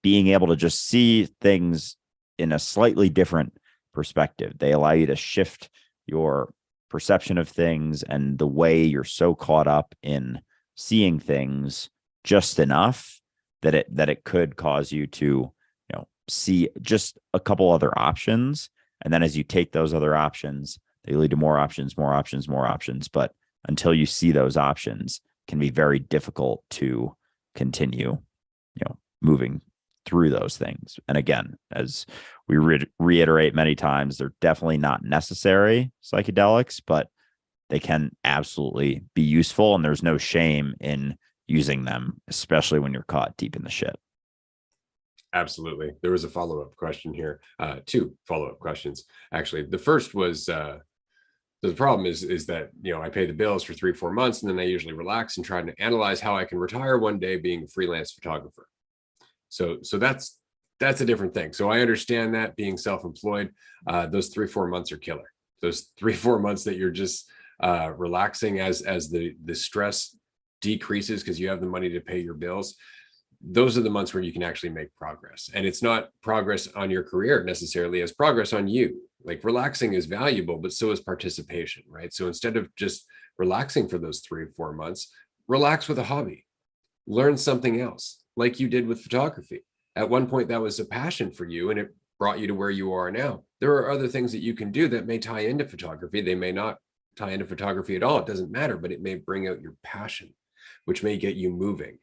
being able to just see things in a slightly different perspective. They allow you to shift your perception of things and the way you're so caught up in seeing things just enough that it could cause you to, see just a couple other options. And then as you take those other options, they lead to more options, more options, more options. But until you see those options, it can be very difficult to continue, moving through those things. And again, as we reiterate many times, they're definitely not necessary, psychedelics, but they can absolutely be useful. And there's no shame in using them, especially when you're caught deep in the shit. Absolutely. There was a follow-up question here, 2 follow-up questions. Actually, the first was, the problem is that, I pay the bills for 3-4 months, and then I usually relax and try to analyze how I can retire one day being a freelance photographer. So that's a different thing. So I understand that being self-employed, those 3-4 months are killer. Those 3-4 months that you're just relaxing as the stress decreases because you have the money to pay your bills. Those are the months where you can actually make progress. And it's not progress on your career necessarily, as progress on you. Like relaxing is valuable, but so is participation, right? So instead of just relaxing for those 3 or 4 months, relax with a hobby, learn something else, like you did with photography. At one point, that was a passion for you and it brought you to where you are now. There are other things that you can do that may tie into photography. They may not tie into photography at all. It doesn't matter, but it may bring out your passion, which may get you moving.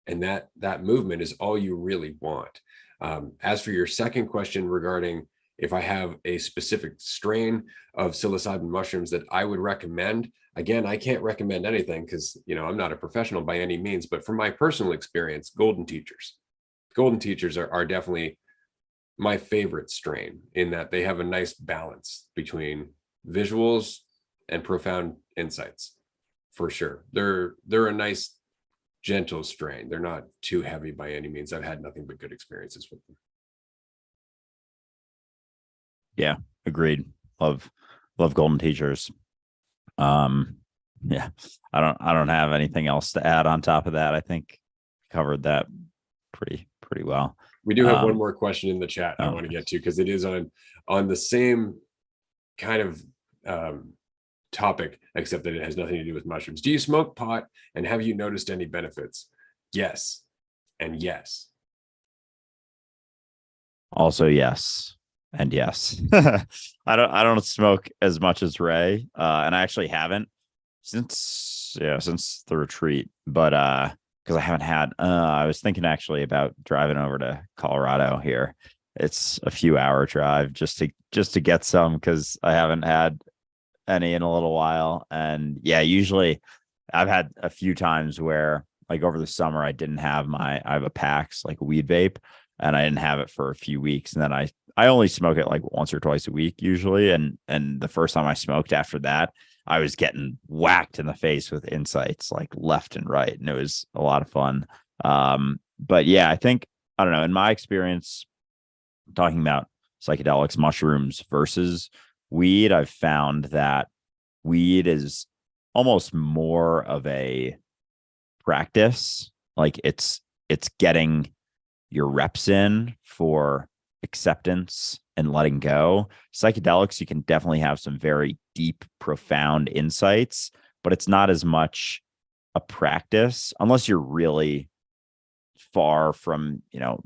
And that movement is all you really want. As for your second question regarding if I have a specific strain of psilocybin mushrooms that I would recommend, again, I can't recommend anything because, I'm not a professional by any means, but from my personal experience, golden teachers are definitely my favorite strain in that they have a nice balance between visuals and profound insights. For sure, they're a nice gentle strain. They're not too heavy by any means. I've had nothing but good experiences with them. Yeah, agreed. Love golden teachers. Um, yeah, I don't have anything else to add on top of that. I think covered that pretty well. We do have one more question in the chat I want to get to because it is on the same kind of topic, except that it has nothing to do with mushrooms. Do you smoke pot, and have you noticed any benefits? Yes, and yes. Also, yes. And yes. I don't smoke as much as Ray. And I actually haven't since the retreat. But because I haven't had I was thinking actually about driving over to Colorado here. It's a few hour drive just to get some because I haven't had any in a little while. And yeah, usually I've had a few times where like over the summer I have a PAX, like a weed vape, and I didn't have it for a few weeks. And then I only smoke it like once or twice a week usually. And the first time I smoked after that, I was getting whacked in the face with insights like left and right. And it was a lot of fun. But yeah, I think, I don't know, in my experience, talking about psychedelics, mushrooms versus weed, I've found that weed is almost more of a practice. Like it's getting your reps in for acceptance and letting go. Psychedelics, you can definitely have some very deep, profound insights, but it's not as much a practice unless you're really far from,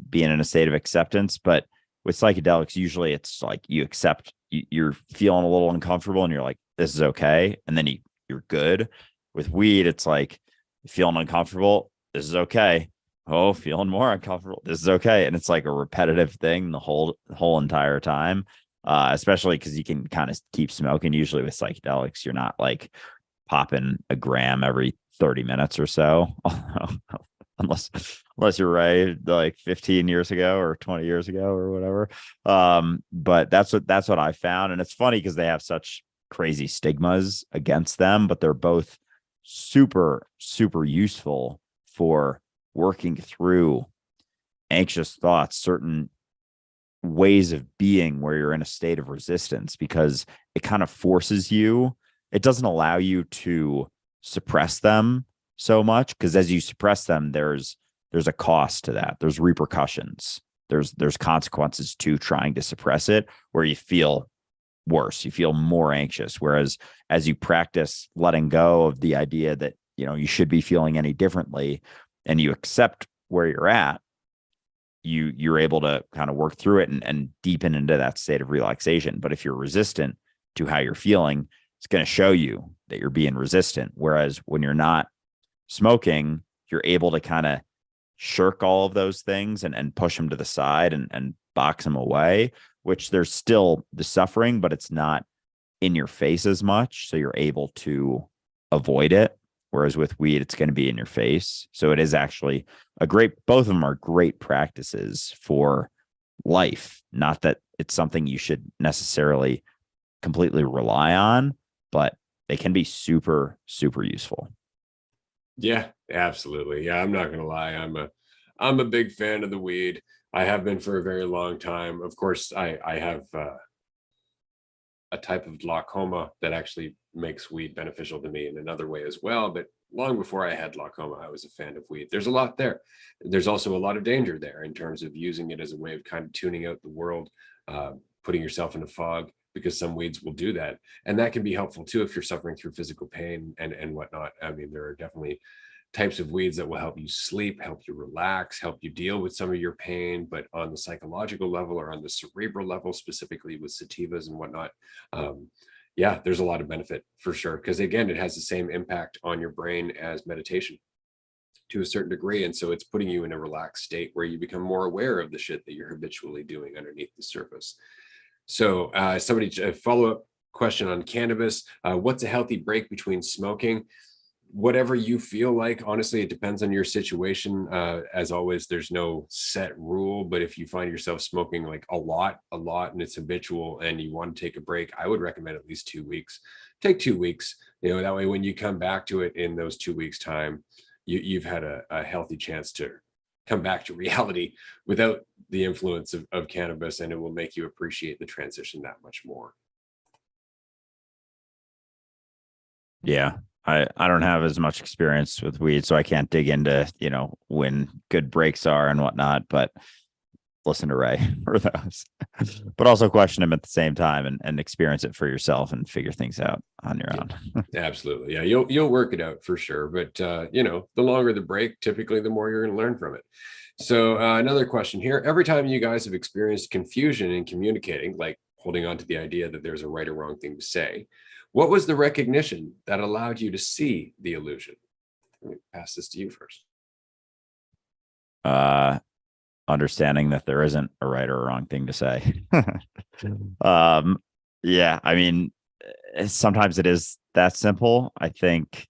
being in a state of acceptance. But with psychedelics, usually it's like you accept, you're feeling a little uncomfortable and you're like, this is okay. And then you're good. With weed, it's like feeling uncomfortable. This is okay. Oh, feeling more uncomfortable. This is okay. And it's like a repetitive thing the whole entire time. Especially because you can kind of keep smoking. Usually with psychedelics, you're not like popping a gram every 30 minutes or so. unless you're right, like 15 years ago or 20 years ago or whatever. But that's what I found. And it's funny because they have such crazy stigmas against them, but they're both super, super useful for working through anxious thoughts, certain ways of being where you're in a state of resistance, because it kind of forces you. It doesn't allow you to suppress them so much, because as you suppress them, there's a cost to that. There's repercussions. There's consequences to trying to suppress it, where you feel worse, you feel more anxious. Whereas as you practice letting go of the idea that, you should be feeling any differently, and you accept where you're at, you're able to kind of work through it and deepen into that state of relaxation. But if you're resistant to how you're feeling, it's going to show you that you're being resistant. Whereas when you're not smoking, you're able to kind of shirk all of those things and push them to the side and box them away, which there's still the suffering, but it's not in your face as much. So you're able to avoid it. Whereas with weed, it's going to be in your face. So it is actually both of them are great practices for life. Not that it's something you should necessarily completely rely on, but they can be super, super useful. Yeah, absolutely. Yeah, I'm not gonna lie. I'm a big fan of the weed. I have been for a very long time. Of course, I have a type of glaucoma that actually makes weed beneficial to me in another way as well. But long before I had glaucoma, I was a fan of weed. There's a lot there. There's also a lot of danger there in terms of using it as a way of kind of tuning out the world, putting yourself in a fog, because some weeds will do that. And that can be helpful too if you're suffering through physical pain and whatnot. I mean, there are definitely types of weeds that will help you sleep, help you relax, help you deal with some of your pain. But on the psychological level or on the cerebral level, specifically with sativas and whatnot, yeah, there's a lot of benefit for sure. Because again, it has the same impact on your brain as meditation to a certain degree. And so it's putting you in a relaxed state where you become more aware of the shit that you're habitually doing underneath the surface. So somebody, a follow-up question on cannabis. What's a healthy break between smoking? Whatever you feel like. Honestly, it depends on your situation. As always, there's no set rule, but if you find yourself smoking like a lot, and it's habitual and you want to take a break, I would recommend at least 2 weeks. Take 2 weeks, that way when you come back to it in those 2 weeks time, you've had a healthy chance to come back to reality without the influence of cannabis, and it will make you appreciate the transition that much more. Yeah. I don't have as much experience with weed, so I can't dig into, when good breaks are and whatnot, but listen to Ray for those. But also question him at the same time and experience it for yourself and figure things out on your own. Absolutely. Yeah, you'll work it out for sure. But the longer the break, typically the more you're going to learn from it. So another question here. Every time you guys have experienced confusion in communicating, like holding on to the idea that there's a right or wrong thing to say, what was the recognition that allowed you to see the illusion? Let me pass this to you first. Understanding that there isn't a right or a wrong thing to say. Yeah, I mean, sometimes it is that simple. I think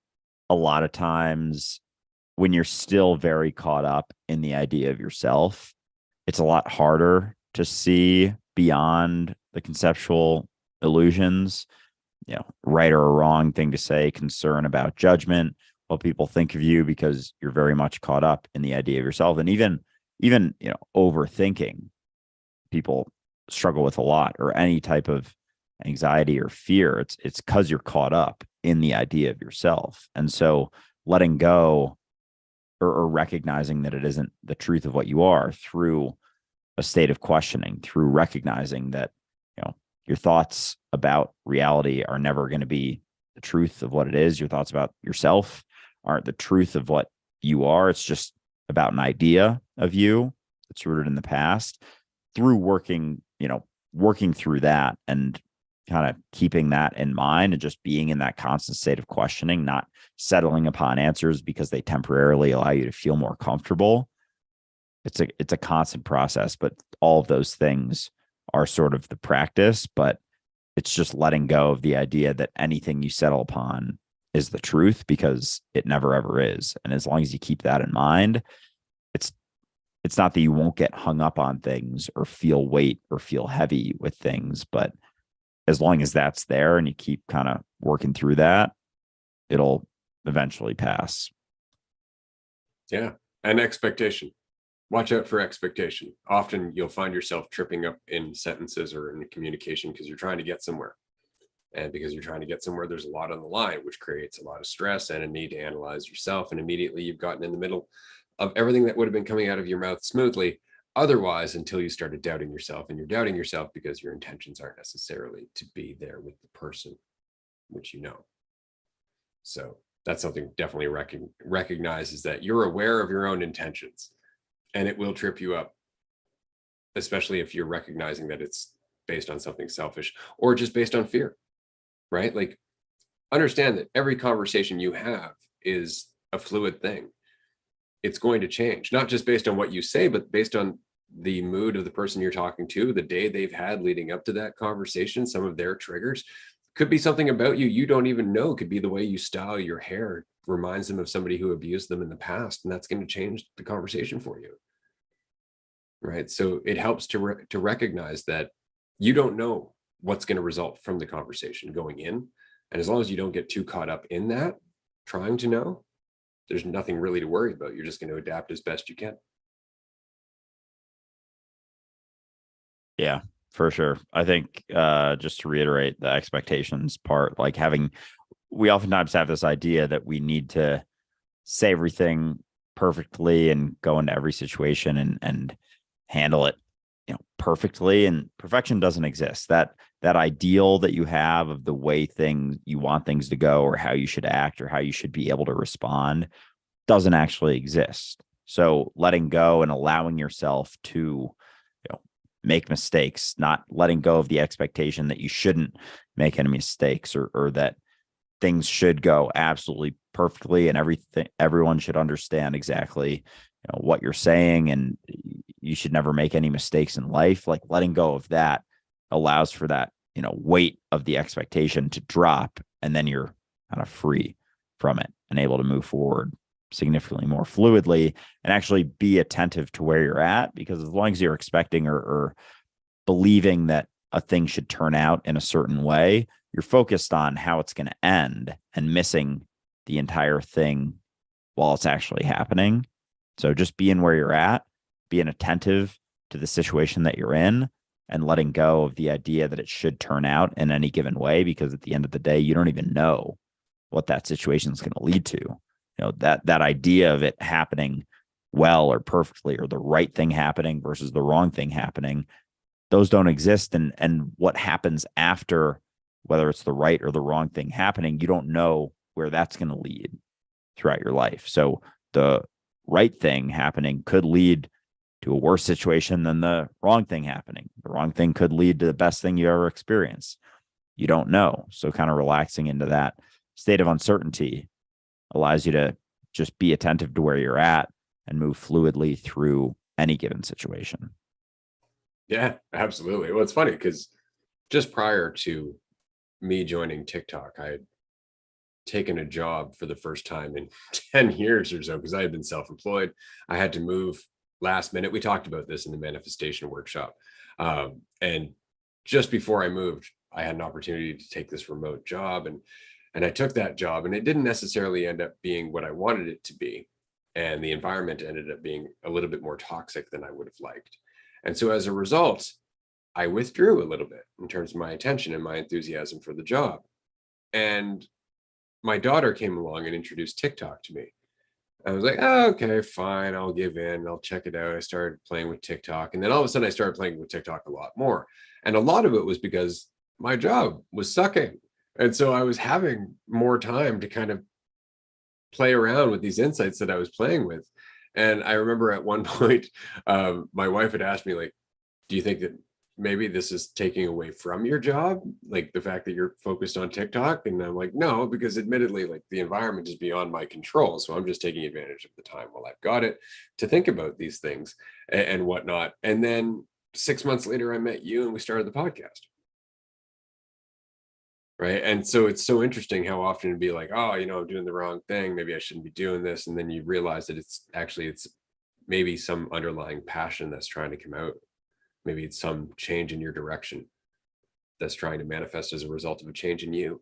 a lot of times when you're still very caught up in the idea of yourself, it's a lot harder to see beyond the conceptual illusions, right or a wrong thing to say, concern about judgment, what people think of you, because you're very much caught up in the idea of yourself. And even overthinking, people struggle with a lot, or any type of anxiety or fear. It's because you're caught up in the idea of yourself. And so letting go, or recognizing that it isn't the truth of what you are, through a state of questioning, through recognizing that your thoughts about reality are never going to be the truth of what it is. Your thoughts about yourself aren't the truth of what you are. It's just about an idea of you that's rooted in the past. Through working through that and kind of keeping that in mind, and just being in that constant state of questioning, not settling upon answers because they temporarily allow you to feel more comfortable. It's a constant process, but all of those things are sort of the practice. But it's just letting go of the idea that anything you settle upon is the truth, because it never ever is. And as long as you keep that in mind, it's not that you won't get hung up on things or feel weight or feel heavy with things, but as long as that's there and you keep kind of working through that, it'll eventually pass. Yeah. And expectation. Watch out for expectation. Often you'll find yourself tripping up in sentences or in communication because you're trying to get somewhere. And because you're trying to get somewhere, there's a lot on the line, which creates a lot of stress and a need to analyze yourself. And immediately you've gotten in the middle of everything that would have been coming out of your mouth smoothly otherwise, until you started doubting yourself. And you're doubting yourself because your intentions aren't necessarily to be there with the person, which So that's something definitely recognizes that you're aware of your own intentions, and it will trip you up, especially if you're recognizing that it's based on something selfish or just based on fear, right? Like, understand that every conversation you have is a fluid thing. It's going to change, not just based on what you say, but based on the mood of the person you're talking to, the day they've had leading up to that conversation. Some of their triggers could be something about you don't even know. Could be the way you style your hair reminds them of somebody who abused them in the past, and that's going to change the conversation for you, right? So it helps to recognize that you don't know what's going to result from the conversation going in, and as long as you don't get too caught up in that trying to know, there's nothing really to worry about. You're just going to adapt as best you can. Yeah, for sure. I think just to reiterate the expectations part, like we oftentimes have this idea that we need to say everything perfectly and go into every situation and handle it, perfectly. And perfection doesn't exist. That ideal that you have of the way you want things to go, or how you should act, or how you should be able to respond, doesn't actually exist. So letting go and allowing yourself to make mistakes, not letting go of the expectation that you shouldn't make any mistakes, or that things should go absolutely perfectly and everyone should understand exactly what you're saying, and you should never make any mistakes in life. Like, letting go of that allows for that, weight of the expectation to drop, and then you're kind of free from it and able to move forward significantly more fluidly and actually be attentive to where you're at. Because as long as you're expecting or believing that a thing should turn out in a certain way, you're focused on how it's going to end and missing the entire thing while it's actually happening. So just being where you're at, being attentive to the situation that you're in, and letting go of the idea that it should turn out in any given way, because at the end of the day, you don't even know what that situation is going to lead to. That idea of it happening well or perfectly, or the right thing happening versus the wrong thing happening, those don't exist. And what happens after, whether it's the right or the wrong thing happening, you don't know where that's going to lead throughout your life. So the right thing happening could lead to a worse situation than the wrong thing happening. The wrong thing could lead to the best thing you ever experienced. You don't know. So kind of relaxing into that state of uncertainty allows you to just be attentive to where you're at and move fluidly through any given situation. Yeah, absolutely. Well, it's funny because just prior to me joining TikTok, I had taken a job for the first time in 10 years or so because I had been self-employed. I had to move last minute. We talked about this in the manifestation workshop. And just before I moved, I had an opportunity to take this remote job, and I took that job, and it didn't necessarily end up being what I wanted it to be. And the environment ended up being a little bit more toxic than I would have liked. And so as a result, I withdrew a little bit in terms of my attention and my enthusiasm for the job. And my daughter came along and introduced TikTok to me. I was like, oh, okay, fine, I'll give in, I'll check it out. I started playing with TikTok. And then all of a sudden I started playing with TikTok a lot more. And a lot of it was because my job was sucking. And so I was having more time to kind of play around with these insights that I was playing with. And I remember at one point, my wife had asked me, like, do you think that maybe this is taking away from your job, like the fact that you're focused on TikTok? And I'm like, no, because admittedly, like the environment is beyond my control. So I'm just taking advantage of the time while I've got it to think about these things and whatnot. And then 6 months later, I met you and we started the podcast. Right. And so it's so interesting how often it'd be like, oh, I'm doing the wrong thing. Maybe I shouldn't be doing this. And then you realize that it's maybe some underlying passion that's trying to come out. Maybe it's some change in your direction that's trying to manifest as a result of a change in you.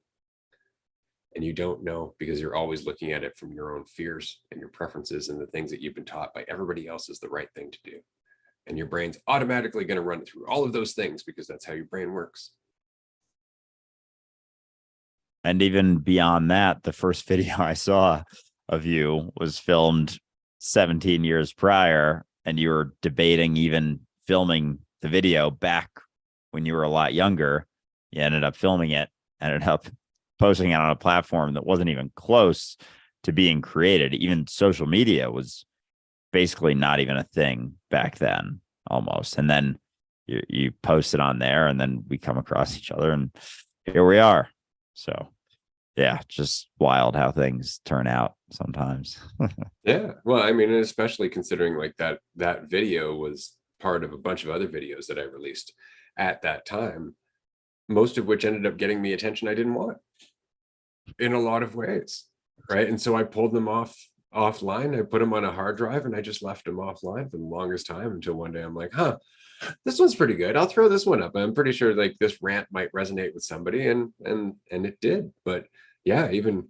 And you don't know because you're always looking at it from your own fears and your preferences and the things that you've been taught by everybody else is the right thing to do. And your brain's automatically going to run through all of those things because that's how your brain works. And even beyond that, the first video I saw of you was filmed 17 years prior, and you were debating even filming the video back when you were a lot younger. You ended up filming it, ended up posting it on a platform that wasn't even close to being created. Even social media was basically not even a thing back then, almost. And then you post it on there, and then we come across each other, and here we are. So yeah, just wild how things turn out sometimes. Yeah. Well, I mean, and especially considering like that video was part of a bunch of other videos that I released at that time, most of which ended up getting the attention I didn't want in a lot of ways. Right. And so I pulled them offline. I put them on a hard drive and I just left them offline for the longest time until one day I'm like, this one's pretty good. I'll throw this one up. I'm pretty sure like this rant might resonate with somebody, and it did. But yeah, even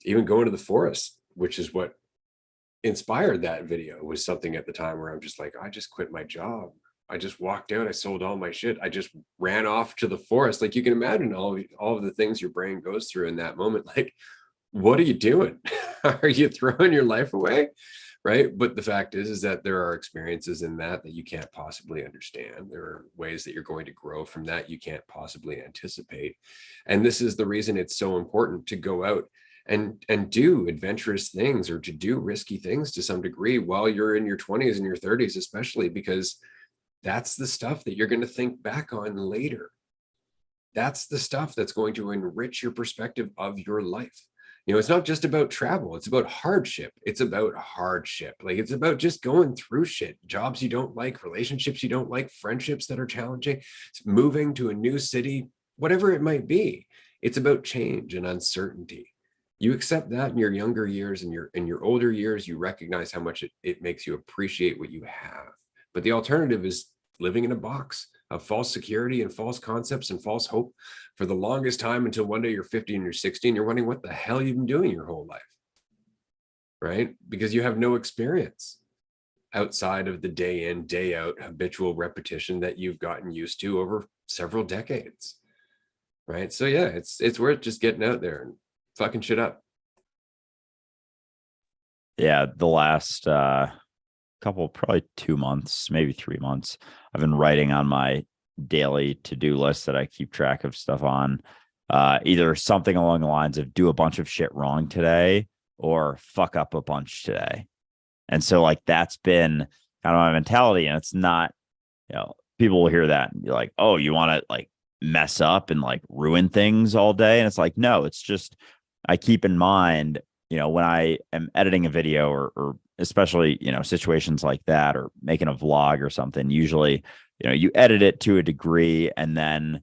going to the forest, which is what inspired that video, was something at the time where I'm just like, I just quit my job. I just walked out. I sold all my shit. I just ran off to the forest. Like you can imagine all of the things your brain goes through in that moment. Like, what are you doing? Are you throwing your life away? Right. But the fact is that there are experiences in that you can't possibly understand. There are ways that you're going to grow from that you can't possibly anticipate. And this is the reason it's so important to go out and do adventurous things, or to do risky things to some degree while you're in your 20s and your 30s, especially because that's the stuff that you're going to think back on later. That's the stuff that's going to enrich your perspective of your life. You know, it's not just about travel. It's about hardship. It's about hardship. Like it's about just going through shit, jobs you don't like, relationships you don't like, friendships that are challenging, moving to a new city, whatever it might be. It's about change and uncertainty. You accept that in your younger years and in your older years, you recognize how much it makes you appreciate what you have. But the alternative is living in a box of false security and false concepts and false hope for the longest time until one day you're 50 and you're 60 and you're wondering what the hell you've been doing your whole life, right? Because you have no experience outside of the day in, day out habitual repetition that you've gotten used to over several decades, right? So yeah, it's worth just getting out there and fucking shit up. Yeah, the last couple, probably 2 months, maybe 3 months, I've been writing on my daily to-do list that I keep track of stuff on. Either something along the lines of do a bunch of shit wrong today or fuck up a bunch today. And so like that's been kind of my mentality. And it's not, people will hear that and be like, oh, you want to like mess up and like ruin things all day. And it's like, no, it's just I keep in mind, when I am editing a video or especially, situations like that or making a vlog or something, usually, you edit it to a degree and then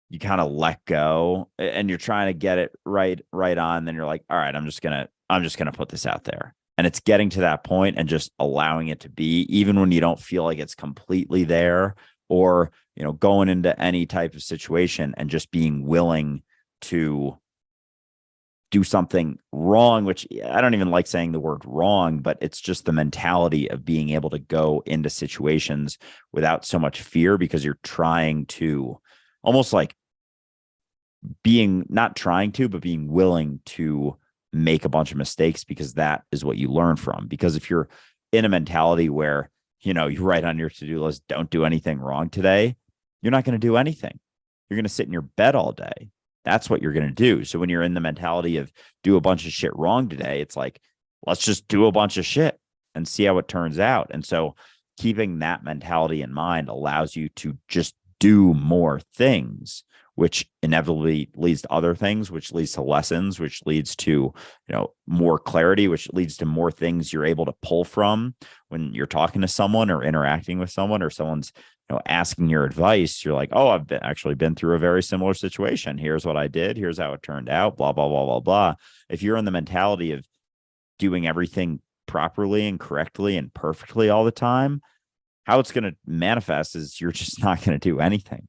you kind of let go and you're trying to get it right on. Then you're like, all right, I'm just gonna put this out there. And it's getting to that point and just allowing it to be, even when you don't feel like it's completely there, or, going into any type of situation and just being willing to do something wrong, which I don't even like saying the word wrong, but it's just the mentality of being able to go into situations without so much fear because you're trying to almost like being not trying to, but being willing to make a bunch of mistakes because that is what you learn from. Because if you're in a mentality where, you write on your to-do list, don't do anything wrong today, you're not going to do anything. You're going to sit in your bed all day. That's what you're going to do. So when you're in the mentality of do a bunch of shit wrong today, it's like, let's just do a bunch of shit and see how it turns out. And so keeping that mentality in mind allows you to just do more things, which inevitably leads to other things, which leads to lessons, which leads to, more clarity, which leads to more things you're able to pull from when you're talking to someone or interacting with someone or someone's, asking your advice. You're like, oh, I've actually been through a very similar situation. Here's what I did. Here's how it turned out, blah, blah, blah, blah, blah. If you're in the mentality of doing everything properly and correctly and perfectly all the time, how it's going to manifest is you're just not going to do anything.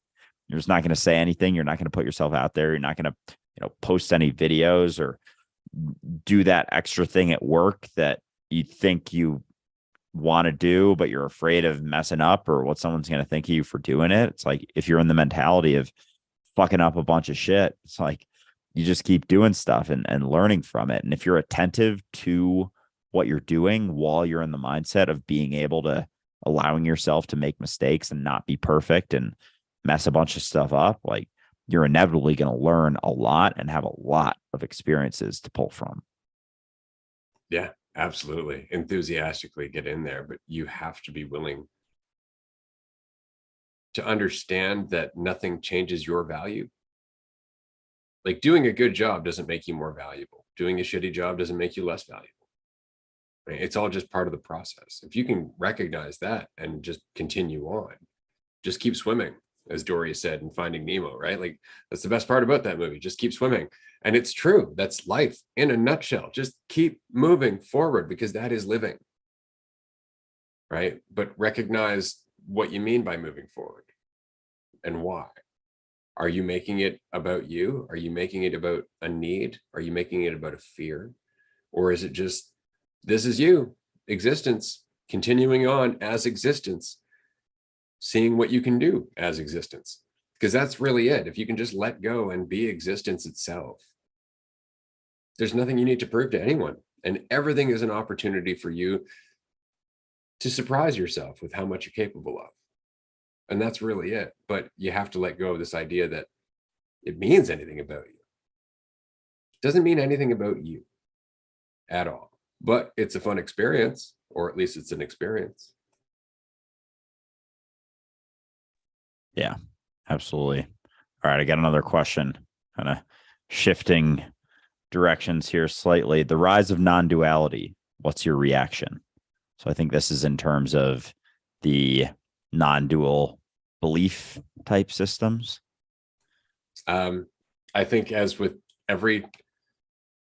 You're just not going to say anything. You're not going to put yourself out there. You're not going to, post any videos or do that extra thing at work that you think you want to do, but you're afraid of messing up or what someone's going to think of you for doing it. It's like, if you're in the mentality of fucking up a bunch of shit, it's like, you just keep doing stuff and learning from it. And if you're attentive to what you're doing while you're in the mindset of being able to allowing yourself to make mistakes and not be perfect and mess a bunch of stuff up, like you're inevitably going to learn a lot and have a lot of experiences to pull from. Yeah, absolutely. Enthusiastically get in there, but you have to be willing to understand that nothing changes your value. Like doing a good job doesn't make you more valuable. Doing a shitty job doesn't make you less valuable. Right? It's all just part of the process. If you can recognize that and just continue on, just keep swimming, as Dory said in Finding Nemo, right? Like that's the best part about that movie. Just keep swimming. And it's true. That's life in a nutshell. Just keep moving forward because that is living. Right. But recognize what you mean by moving forward and why. Are you making it about you? Are you making it about a need? Are you making it about a fear? Or is it just, this is you, existence, continuing on as existence, seeing what you can do as existence? Because that's really it. If you can just let go and be existence itself, there's nothing you need to prove to anyone. And everything is an opportunity for you to surprise yourself with how much you're capable of. And that's really it. But you have to let go of this idea that it means anything about you. It doesn't mean anything about you at all. But it's a fun experience, or at least it's an experience. Yeah, absolutely. All right, I got another question, kind of shifting directions here slightly. The rise of non-duality. What's your reaction? So I think this is in terms of the non-dual belief type systems. I think, as with every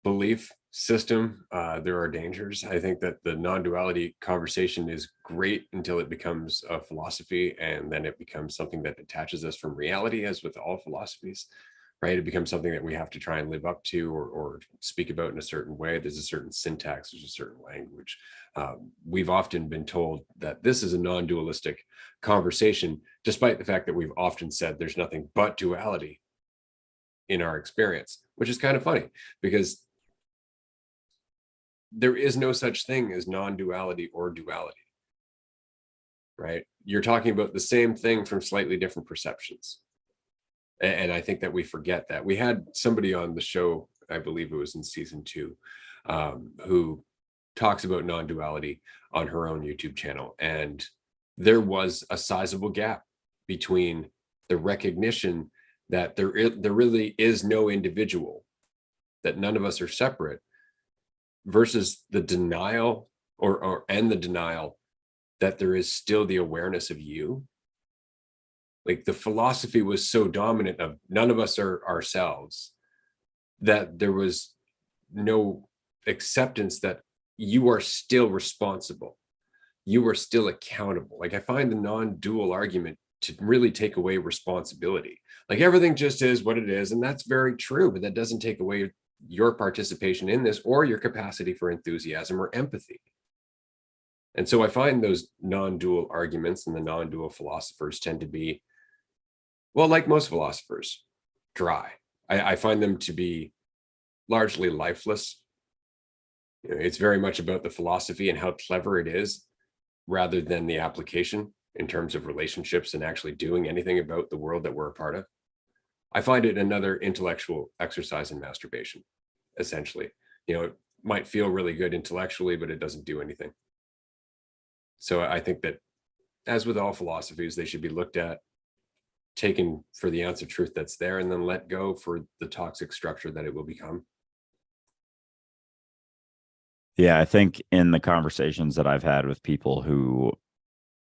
belief system, there are dangers. I think that the non-duality conversation is great until it becomes a philosophy, and then it becomes something that detaches us from reality, as with all philosophies, right? It becomes something that we have to try and live up to, or speak about in a certain way. There's a certain syntax, there's a certain language. We've often been told that this is a non-dualistic conversation, despite the fact that we've often said there's nothing but duality in our experience, which is kind of funny, because there is no such thing as non-duality or duality, right? You're talking about the same thing from slightly different perceptions. And I think that we forget that. We had somebody on the show, I believe it was in season 2, who talks about non-duality on her own YouTube channel. And there was a sizable gap between the recognition that there really is no individual, that none of us are separate, versus the denial and the denial that there is still the awareness of you. Like, the philosophy was so dominant of none of us are ourselves, that there was no acceptance that you are still responsible. You are still accountable. Like, I find the non-dual argument to really take away responsibility. Like, everything just is what it is. And that's very true, but that doesn't take away your participation in this, or your capacity for enthusiasm or empathy. And so I find those non-dual arguments and the non-dual philosophers tend to be, well, like most philosophers, dry. I find them to be largely lifeless. It's very much about the philosophy and how clever it is, rather than the application in terms of relationships and actually doing anything about the world that we're a part of. I find it another intellectual exercise in masturbation, essentially. It might feel really good intellectually, but it doesn't do anything. So I think that, as with all philosophies, they should be looked at, taken for the ounce of truth that's there, and then let go for the toxic structure that it will become. Yeah, I think in the conversations that I've had with people who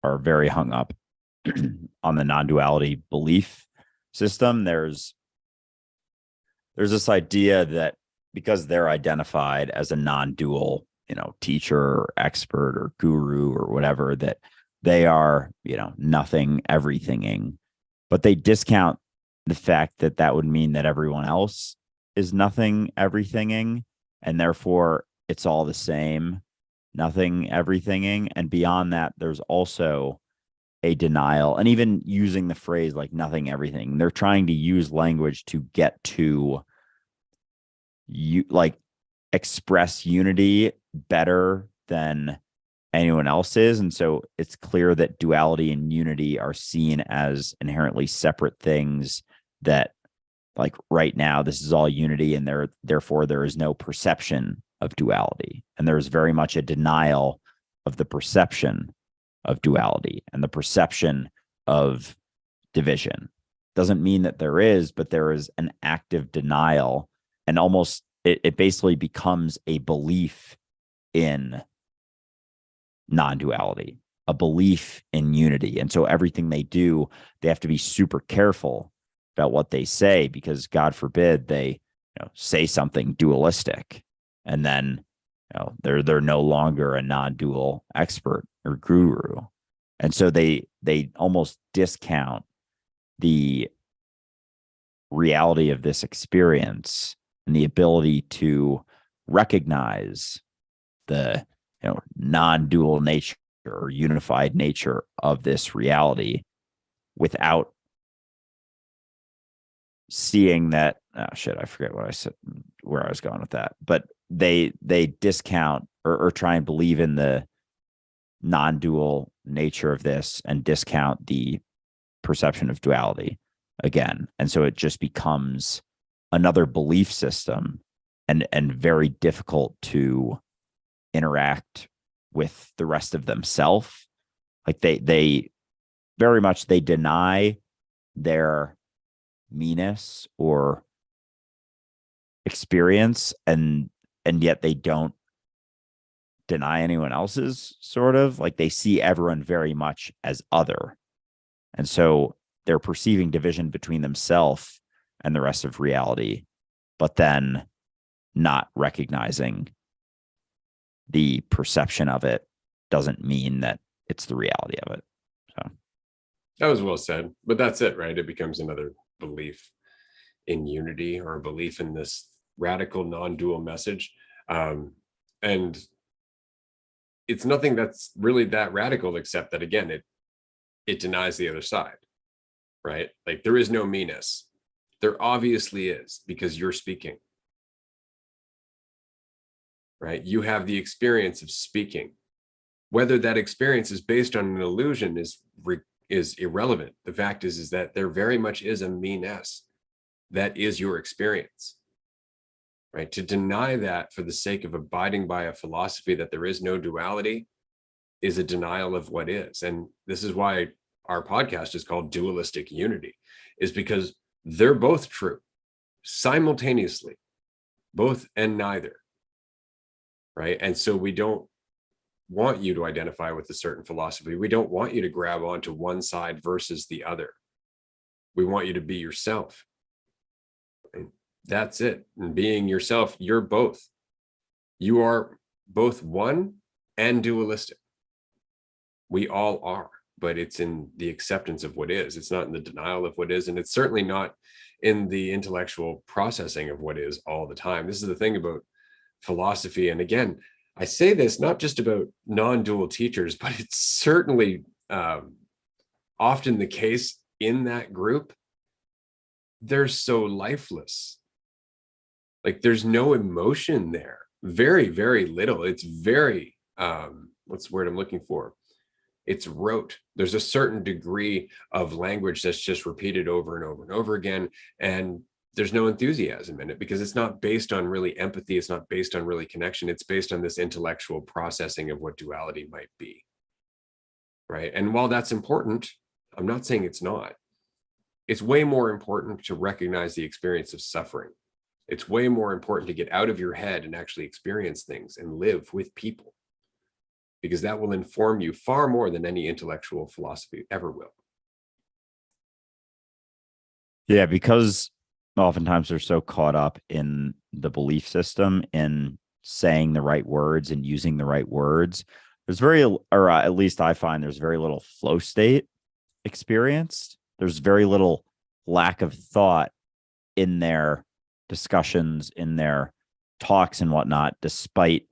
are very hung up on the non-duality belief system, there's this idea that because they're identified as a non-dual, teacher or expert or guru or whatever, that they are, nothing everythinging, but they discount the fact that that would mean that everyone else is nothing everythinging, and therefore it's all the same, nothing everythinging. And beyond that, there's also a denial. And even using the phrase like nothing everything, they're trying to use language to get to you, like, express unity better than anyone else is. And so it's clear that duality and unity are seen as inherently separate things, that, like, right now this is all unity, and therefore there is no perception of duality, and there's very much a denial of the perception of duality and the perception of division. Doesn't mean that there is, but there is an active denial, and almost it basically becomes a belief in non-duality, a belief in unity. And so everything they do, they have to be super careful about what they say, because God forbid they say something dualistic, and then they're no longer a non-dual expert or guru. And so they almost discount the reality of this experience and the ability to recognize the non-dual nature or unified nature of this reality, without seeing that, I forget what I said, where I was going with that, but they discount or try and believe in the non-dual nature of this and discount the perception of duality again. And so it just becomes another belief system, and very difficult to interact with the rest of themselves. Like, they very much, they deny their meanness or experience, and yet they don't deny anyone else's, sort of like they see everyone very much as other. And so they're perceiving division between themselves and the rest of reality, but then not recognizing the perception of it doesn't mean that it's the reality of it. So That was well said, but that's it, right? It becomes another belief in unity, or a belief in this radical non-dual message. And it's nothing that's really that radical, except that, again, it denies the other side, right? Like, there is no me-ness. There obviously is, because you're speaking, right? You have the experience of speaking. Whether that experience is based on an illusion is irrelevant. The fact is that there very much is a me-ness that is your experience, right? To deny that for the sake of abiding by a philosophy that there is no duality is a denial of what is. And this is why our podcast is called Dualistic Unity, is because they're both true simultaneously, both and neither, right? And so we don't want you to identify with a certain philosophy. We don't want you to grab onto one side versus the other. We want you to be yourself. And that's it. And being yourself, you're both. You are both one and dualistic. We all are, but it's in the acceptance of what is. It's not in the denial of what is, and it's certainly not in the intellectual processing of what is all the time. This is the thing about philosophy. And again, I say this not just about non-dual teachers, but it's certainly often the case in that group. They're so lifeless. Like, there's no emotion there. Very, very little. It's very, what's the word I'm looking for? It's rote. There's a certain degree of language that's just repeated over and over and over again. And there's no enthusiasm in it, because it's not based on really empathy. It's not based on really connection. It's based on this intellectual processing of what duality might be. Right. And while that's important, I'm not saying it's not. It's way more important to recognize the experience of suffering. It's way more important to get out of your head and actually experience things and live with people, because that will inform you far more than any intellectual philosophy ever will. yeah, because oftentimes they're so caught up in the belief system, in saying the right words and using the right words. There's or at least I find there's very little flow state experienced. There's very little lack of thought in their discussions, in their talks and whatnot, despite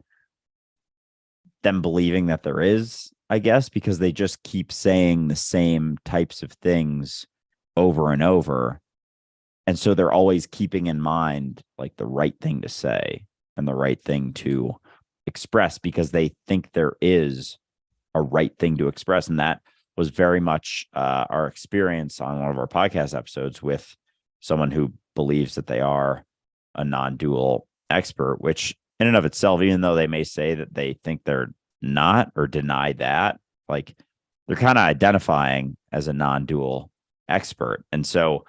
them believing that there is, I guess, because they just keep saying the same types of things over and over. And so they're always keeping in mind like the right thing to say and the right thing to express, because they think there is a right thing to express. And that was very much our experience on one of our podcast episodes with someone who believes that they are a non-dual expert, which in and of itself, even though they may say that they think they're not or deny that, like they're kind of identifying as a non-dual expert. And so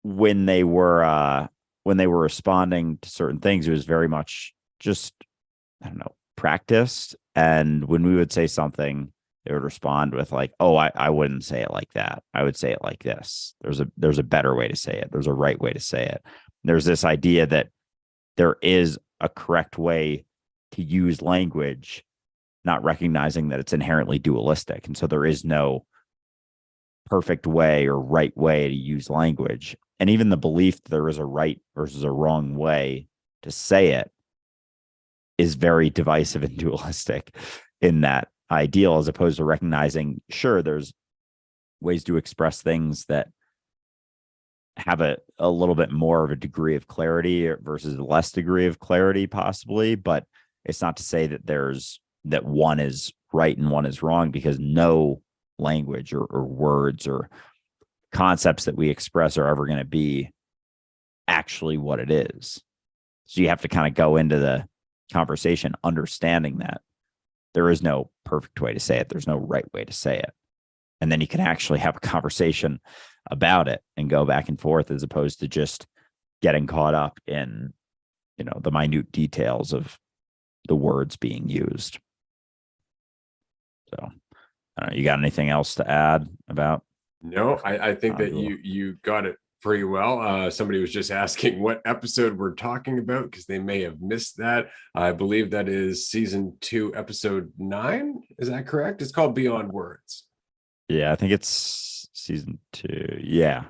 when they were responding to certain things, it was very much just, I don't know, practiced. And when we would say something, they would respond with like, oh, I wouldn't say it like that. I would say it like this. There's a better way to say it. There's a right way to say it. There's this idea that there is a correct way to use language, not recognizing that it's inherently dualistic. And so there is no perfect way or right way to use language. And even the belief that there is a right versus a wrong way to say it is very divisive and dualistic in that ideal, as opposed to recognizing, sure, there's ways to express things that have a little bit more of a degree of clarity versus a less degree of clarity, possibly. But it's not to say that one is right and one is wrong, because no language or words or concepts that we express are ever going to be actually what it is. So you have to kind of go into the conversation understanding that there is no perfect way to say it. There's no right way to say it. And then you can actually have a conversation about it and go back and forth, as opposed to just getting caught up in the minute details of the words being used. So you got anything else to add about? No, I think that you got it pretty well. Somebody was just asking what episode we're talking about because they may have missed that. I believe that is season 2, episode 9. Is that correct? It's called Beyond Words. Yeah, I think it's season 2. Yeah.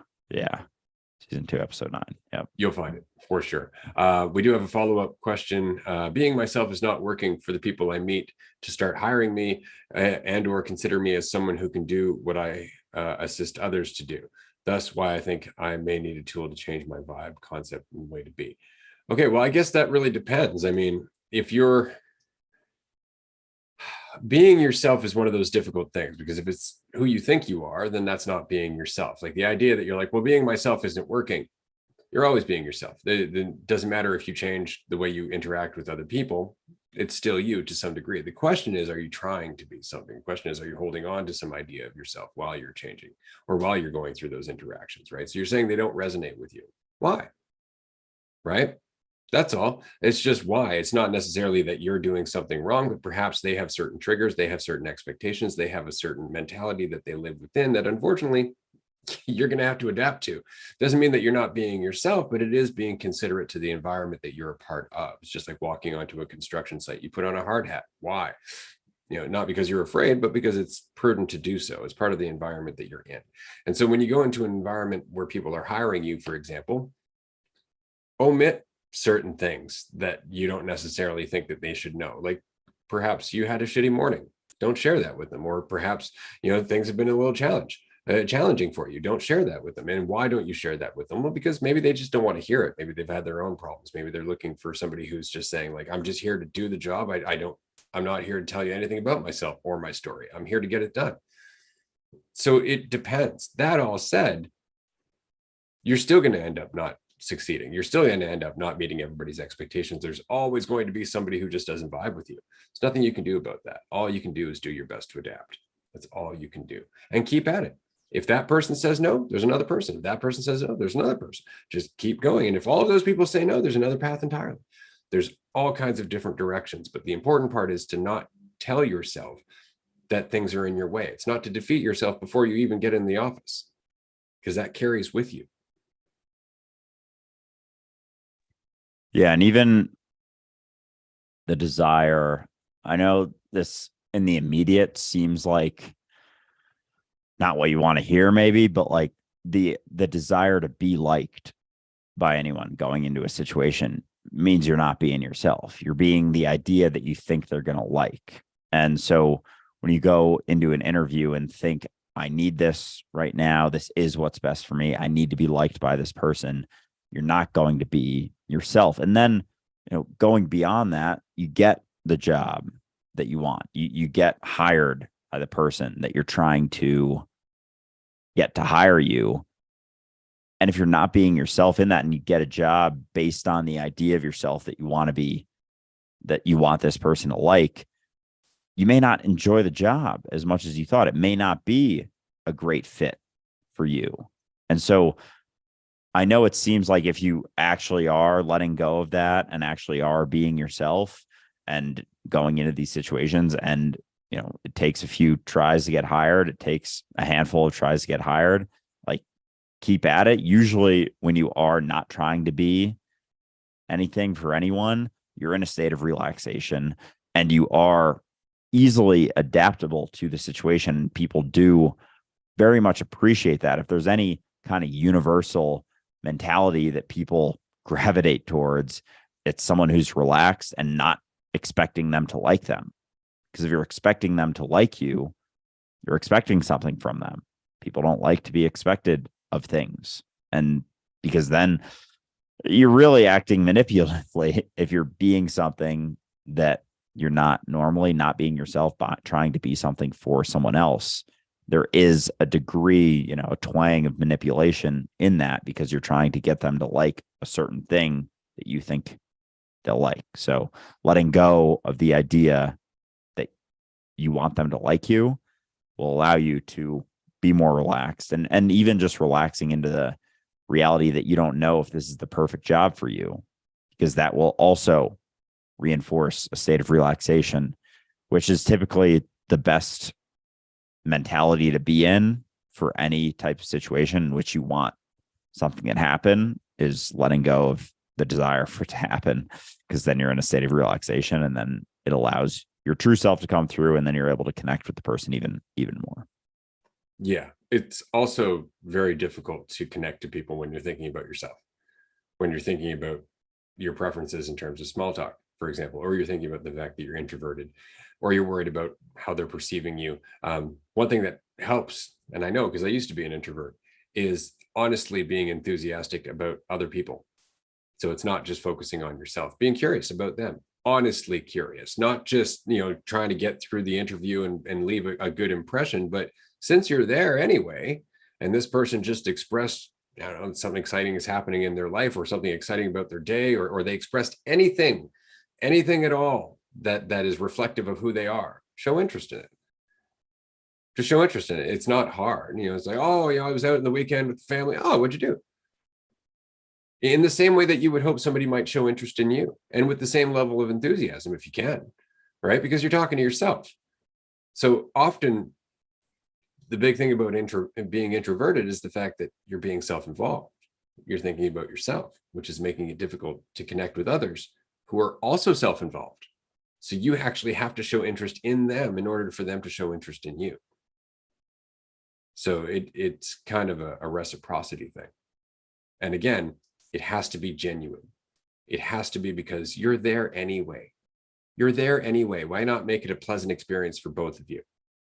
Season 2, episode 9. Yep. You'll find it for sure. We do have a follow-up question. Being myself is not working for the people I meet to start hiring me and or consider me as someone who can do what I assist others to do. Thus why I think I may need a tool to change my vibe, concept, and way to be. Okay, well, I guess that really depends. I mean, if you're being yourself is one of those difficult things, because if it's who you think you are, then that's not being yourself. Like the idea that you're like, well, being myself isn't working. You're always being yourself. It doesn't matter if you change the way you interact with other people. It's still you to some degree. The question is, are you trying to be something? The question is, are you holding on to some idea of yourself while you're changing or while you're going through those interactions, right? So you're saying they don't resonate with you. Why? Right? That's all. It's just why. It's not necessarily that you're doing something wrong, but perhaps they have certain triggers, they have certain expectations, they have a certain mentality that they live within that unfortunately you're going to have to adapt to. Doesn't mean that you're not being yourself, but it is being considerate to the environment that you're a part of. It's just like walking onto a construction site. You put on a hard hat. Why? Not because you're afraid, but because it's prudent to do so. It's part of the environment that you're in. And so when you go into an environment where people are hiring you, for example, omit certain things that you don't necessarily think that they should know. Like perhaps you had a shitty morning. Don't share that with them. Or perhaps, things have been a little challenging for you. Don't share that with them. And why don't you share that with them? Well, because maybe they just don't want to hear it. Maybe they've had their own problems. Maybe they're looking for somebody who's just saying like, I'm just here to do the job. I'm not here to tell you anything about myself or my story. I'm here to get it done. So it depends. That all said, you're still going to end up not succeeding. You're still going to end up not meeting everybody's expectations. There's always going to be somebody who just doesn't vibe with you. There's nothing you can do about that. All you can do is do your best to adapt. That's all you can do. And keep at it. If that person says no, there's another person. If that person says no, there's another person. Just keep going. And if all of those people say no, there's another path entirely. There's all kinds of different directions. But the important part is to not tell yourself that things are in your way. It's not to defeat yourself before you even get in the office, because that carries with you. Yeah. And even the desire, I know this in the immediate seems like not what you want to hear maybe, but like the desire to be liked by anyone going into a situation means you're not being yourself. You're being the idea that you think they're going to like. And so when you go into an interview and think, I need this right now, this is what's best for me, I need to be liked by this person, you're not going to be yourself. And then, going beyond that, you get the job that you want. You get hired by the person that you're trying to get to hire you. And if you're not being yourself in that and you get a job based on the idea of yourself that you want to be, that you want this person to like, you may not enjoy the job as much as you thought. It may not be a great fit for you. And so I know it seems like if you actually are letting go of that and actually are being yourself and going into these situations, and it takes a few tries to get hired, it takes a handful of tries to get hired, like keep at it. Usually when you are not trying to be anything for anyone, you're in a state of relaxation and you are easily adaptable to the situation. People do very much appreciate that. If there's any kind of universal mentality that people gravitate towards, it's someone who's relaxed and not expecting them to like them. Because if you're expecting them to like you, you're expecting something from them. People don't like to be expected of things. And because then you're really acting manipulatively if you're being something that you're not normally, not being yourself, but trying to be something for someone else. There is a degree, a twang of manipulation in that, because you're trying to get them to like a certain thing that you think they'll like. So letting go of the idea that you want them to like you will allow you to be more relaxed, and even just relaxing into the reality that you don't know if this is the perfect job for you, because that will also reinforce a state of relaxation, which is typically the best mentality to be in for any type of situation in which you want something to happen, is letting go of the desire for it to happen, because then you're in a state of relaxation, and then it allows your true self to come through, and then you're able to connect with the person even more. Yeah. It's also very difficult to connect to people when you're thinking about yourself, when you're thinking about your preferences in terms of small talk, for example, or you're thinking about the fact that you're introverted, or you're worried about how they're perceiving you. One thing that helps, and I know because I used to be an introvert, is honestly being enthusiastic about other people. So it's not just focusing on yourself, being curious about them, honestly curious, not just, trying to get through the interview and leave a good impression. But since you're there anyway, and this person just expressed, I don't know, something exciting is happening in their life, or something exciting about their day, or they expressed anything at all that is reflective of who they are, show interest in it. Just show interest in it. It's not hard. It's like, oh, I was out in the weekend with the family. Oh, what'd you do? In the same way that you would hope somebody might show interest in you, and with the same level of enthusiasm if you can, right? Because you're talking to yourself. So often the big thing about being introverted is the fact that you're being self-involved. You're thinking about yourself, which is making it difficult to connect with others who are also self-involved. So you actually have to show interest in them in order for them to show interest in you. So it's kind of a reciprocity thing. And again, it has to be genuine. It has to be because you're there anyway. You're there anyway. Why not make it a pleasant experience for both of you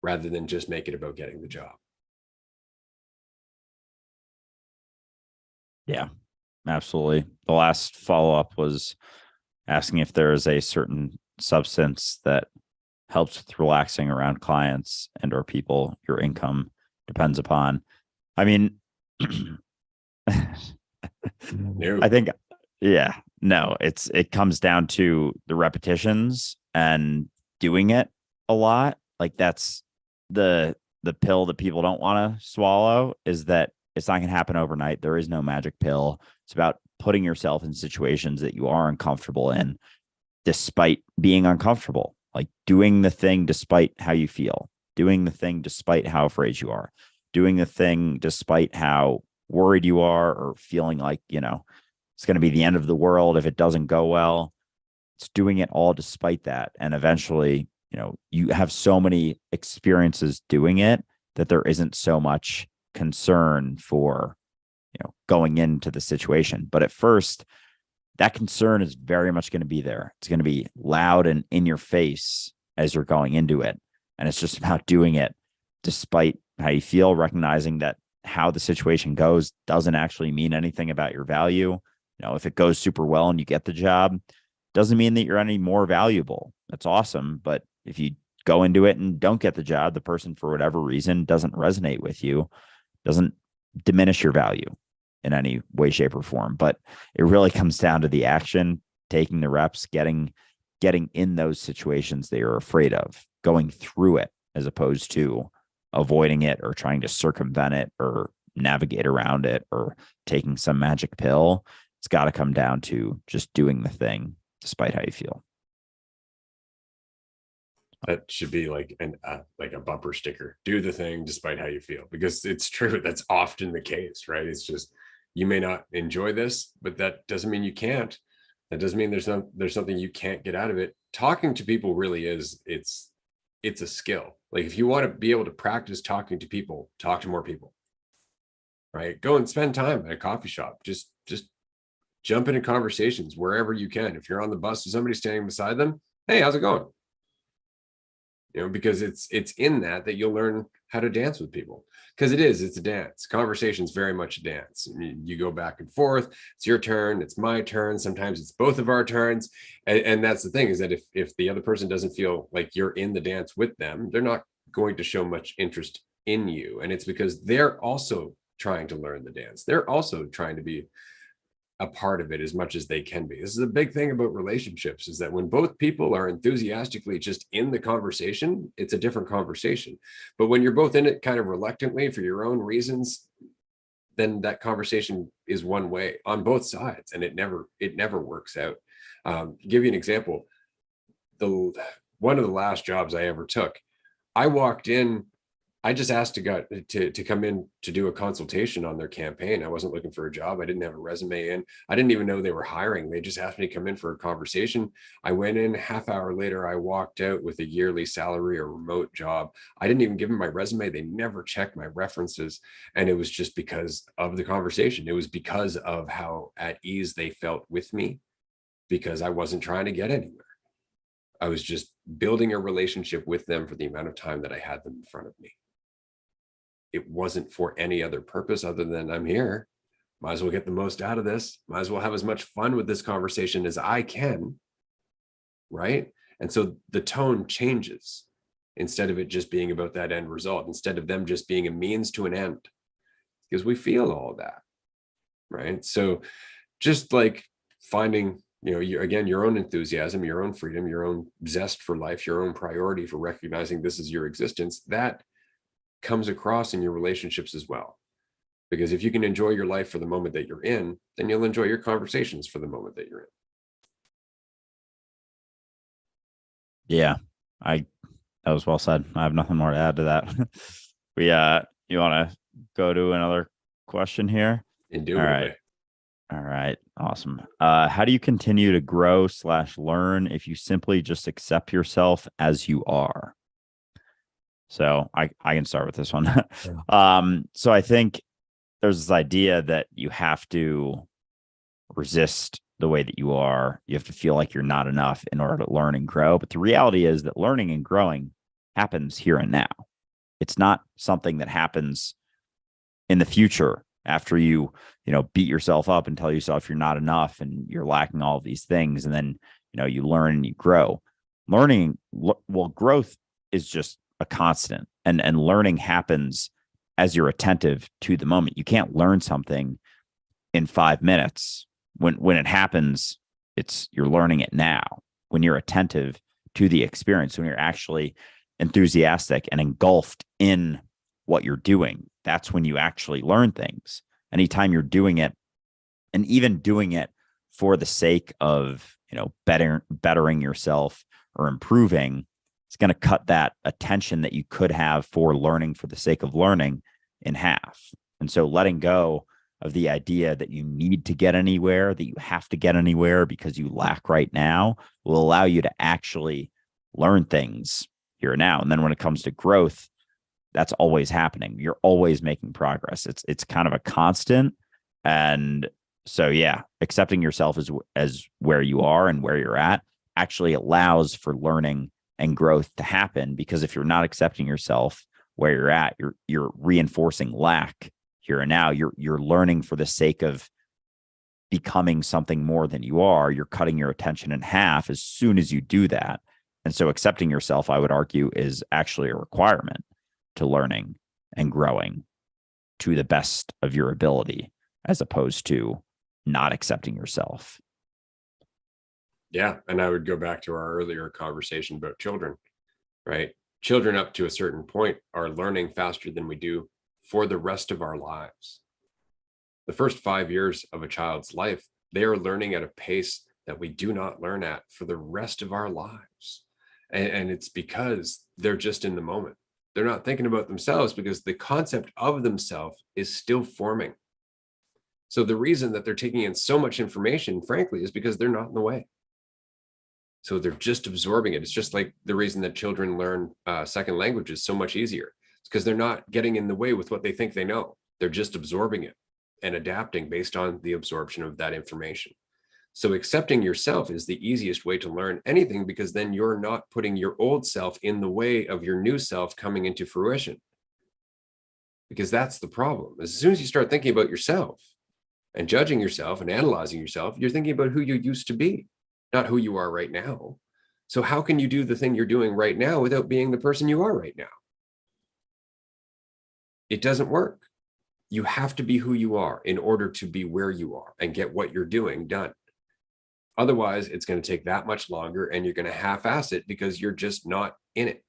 rather than just make it about getting the job? Yeah, absolutely. The last follow-up was asking if there is a certain substance that helps with relaxing around clients and or people your income depends upon. I mean, No. I think, yeah, no, it comes down to the repetitions and doing it a lot. Like that's the pill that people don't want to swallow, is that it's not going to happen overnight. There is no magic pill. It's about putting yourself in situations that you are uncomfortable in, despite being uncomfortable, like doing the thing despite how you feel, doing the thing despite how afraid you are, doing the thing despite how worried you are, or feeling like, it's going to be the end of the world if it doesn't go well. It's doing it all despite that. And eventually, you have so many experiences doing it that there isn't so much concern for, going into the situation. But at first, that concern is very much going to be there. It's going to be loud and in your face as you're going into it. And it's just about doing it despite how you feel, recognizing that how the situation goes doesn't actually mean anything about your value. If it goes super well and you get the job, doesn't mean that you're any more valuable. That's awesome. But if you go into it and don't get the job, the person, for whatever reason, doesn't resonate with you, doesn't diminish your value in any way, shape, or form. But it really comes down to the action, taking the reps, getting in those situations that you're afraid of, going through it, as opposed to avoiding it or trying to circumvent it or navigate around it or taking some magic pill. It's got to come down to just doing the thing despite how you feel. That should be like a bumper sticker. Do the thing despite how you feel, because it's true. That's often the case, right? It's just, you may not enjoy this, but that doesn't mean you can't. That doesn't mean there's something you can't get out of it. Talking to people really is, it's a skill. Like if you want to be able to practice talking to people, talk to more people, right? Go and spend time at a coffee shop. Just jump into conversations wherever you can. If you're on the bus with somebody standing beside them, hey, how's it going? Because it's in that you'll learn how to dance with people, because it's a dance. Conversation is very much a dance. You go back and forth. It's your turn. It's my turn. Sometimes it's both of our turns. And that's the thing, is that if the other person doesn't feel like you're in the dance with them, they're not going to show much interest in you. And it's because they're also trying to learn the dance. They're also trying to be a part of it as much as they can be. This is a big thing about relationships, is that when both people are enthusiastically just in the conversation, it's a different conversation. But when you're both in it kind of reluctantly for your own reasons, then that conversation is one way on both sides, and it never works out. Give you an example. The One of the last jobs I ever took, I walked in, I just asked to come in to do a consultation on their campaign. I wasn't looking for a job. I didn't have a resume in. I didn't even know they were hiring. They just asked me to come in for a conversation. I went in, half hour later, I walked out with a yearly salary, a remote job. I didn't even give them my resume. They never checked my references. And it was just because of the conversation. It was because of how at ease they felt with me, because I wasn't trying to get anywhere. I was just building a relationship with them for the amount of time that I had them in front of me. It wasn't for any other purpose other than I'm here. Might as well get the most out of this. Might as well have as much fun with this conversation as I can. Right. And so the tone changes instead of it just being about that end result, instead of them just being a means to an end, because we feel all that. Right. So just like finding, again, your own enthusiasm, your own freedom, your own zest for life, your own priority for recognizing this is your existence, that comes across in your relationships as well. Because if you can enjoy your life for the moment that you're in, then you'll enjoy your conversations for the moment that you're in. Yeah, I that was well said. I have nothing more to add to that. You want to go to another question here? Indubitably. All right. Awesome. How do you continue to grow / learn if you simply just accept yourself as you are? So I can start with this one. So I think there's this idea that you have to resist the way that you are. You have to feel like you're not enough in order to learn and grow. But the reality is that learning and growing happens here and now. It's not something that happens in the future after you beat yourself up and tell yourself you're not enough and you're lacking all of these things. And then, you learn and you grow. Growth is just a constant, and learning happens as you're attentive to the moment. You can't learn something in 5 minutes. When it happens, you're learning it now. When you're attentive to the experience, when you're actually enthusiastic and engulfed in what you're doing, that's when you actually learn things. Anytime you're doing it, and even doing it for the sake of bettering yourself or improving, it's going to cut that attention that you could have for learning for the sake of learning in half. And so letting go of the idea that you need to get anywhere, that you have to get anywhere because you lack right now, will allow you to actually learn things here and now. And then when it comes to growth, that's always happening. You're always making progress. It's kind of a constant. And so, yeah, accepting yourself as where you are and where you're at actually allows for learning and growth to happen. Because if you're not accepting yourself where you're at, you're reinforcing lack here and now. You're learning for the sake of becoming something more than you are. You're cutting your attention in half as soon as you do that. And so accepting yourself, I would argue, is actually a requirement to learning and growing to the best of your ability, as opposed to not accepting yourself. Yeah. And I would go back to our earlier conversation about children, right? Children up to a certain point are learning faster than we do for the rest of our lives. The first 5 years of a child's life, they are learning at a pace that we do not learn at for the rest of our lives. And it's because they're just in the moment. They're not thinking about themselves because the concept of themselves is still forming. So the reason that they're taking in so much information, frankly, is because they're not in the way. So they're just absorbing it. It's just like the reason that children learn second languages so much easier. It's because they're not getting in the way with what they think they know. They're just absorbing it and adapting based on the absorption of that information. So accepting yourself is the easiest way to learn anything, because then you're not putting your old self in the way of your new self coming into fruition. Because that's the problem. As soon as you start thinking about yourself and judging yourself and analyzing yourself, you're thinking about who you used to be, not who you are right now. So how can you do the thing you're doing right now without being the person you are right now? It doesn't work. You have to be who you are in order to be where you are and get what you're doing done. Otherwise, it's going to take that much longer and you're going to half-ass it because you're just not in it.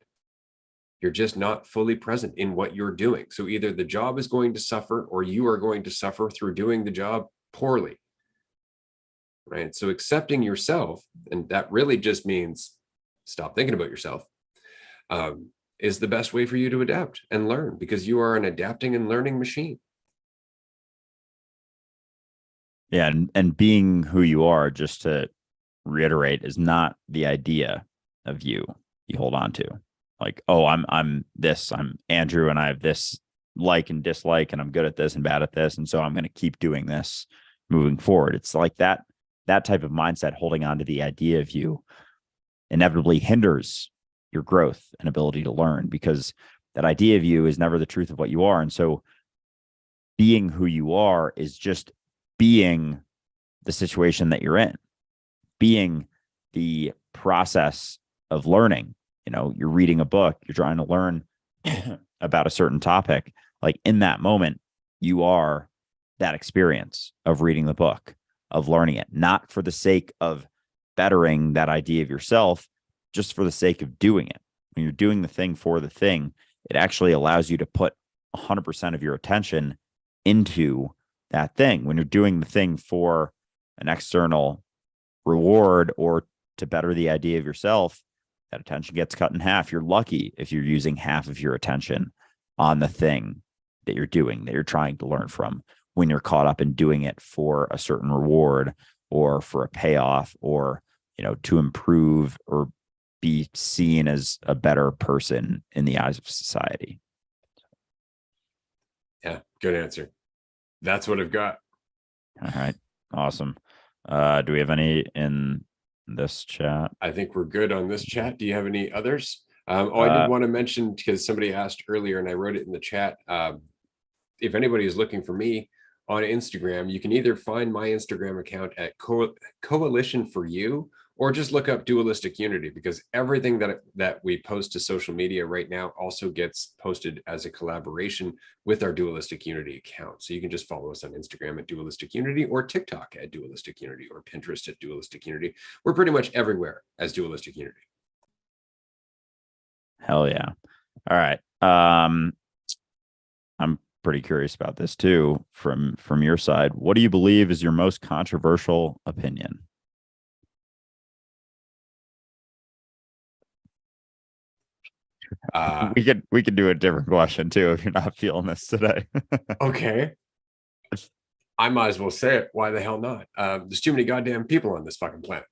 You're just not fully present in what you're doing. So either the job is going to suffer or you are going to suffer through doing the job poorly. Right? So accepting yourself, and that really just means stop thinking about yourself, is the best way for you to adapt and learn, because you are an adapting and learning machine. Yeah, and being who you are, just to reiterate, is not the idea of you hold on to. Like, oh, I'm this, I'm Andrew, and I have this like and dislike, and I'm good at this and bad at this, and so I'm going to keep doing this moving forward. It's like that type of mindset, holding on to the idea of you, inevitably hinders your growth and ability to learn, because that idea of you is never the truth of what you are. And so being who you are is just being the situation that you're in, being the process of learning. You're reading a book, you're trying to learn about a certain topic. Like, in that moment, you are that experience of reading the book, of learning it, not for the sake of bettering that idea of yourself, just for the sake of doing it. When you're doing the thing for the thing, it actually allows you to put 100% of your attention into that thing. When you're doing the thing for an external reward or to better the idea of yourself, that attention gets cut in half. You're lucky if you're using half of your attention on the thing that you're doing, that you're trying to learn from, when you're caught up in doing it for a certain reward or for a payoff, or, to improve or be seen as a better person in the eyes of society. Yeah, good answer. That's what I've got. All right. Awesome. Do we have any in this chat? I think we're good on this chat. Do you have any others? I did want to mention, because somebody asked earlier and I wrote it in the chat. If anybody is looking for me on Instagram, you can either find my Instagram account at Coalition for You, or just look up Dualistic Unity, because everything that we post to social media right now also gets posted as a collaboration with our Dualistic Unity account. So you can just follow us on Instagram at Dualistic Unity, or TikTok at Dualistic Unity, or Pinterest at Dualistic Unity. We're pretty much everywhere as Dualistic Unity. Hell yeah. All right. I'm pretty curious about this too, from your side. What do you believe is your most controversial opinion? We could do a different question too if you're not feeling this today. Okay. I might as well say it. Why the hell not? There's too many goddamn people on this fucking planet.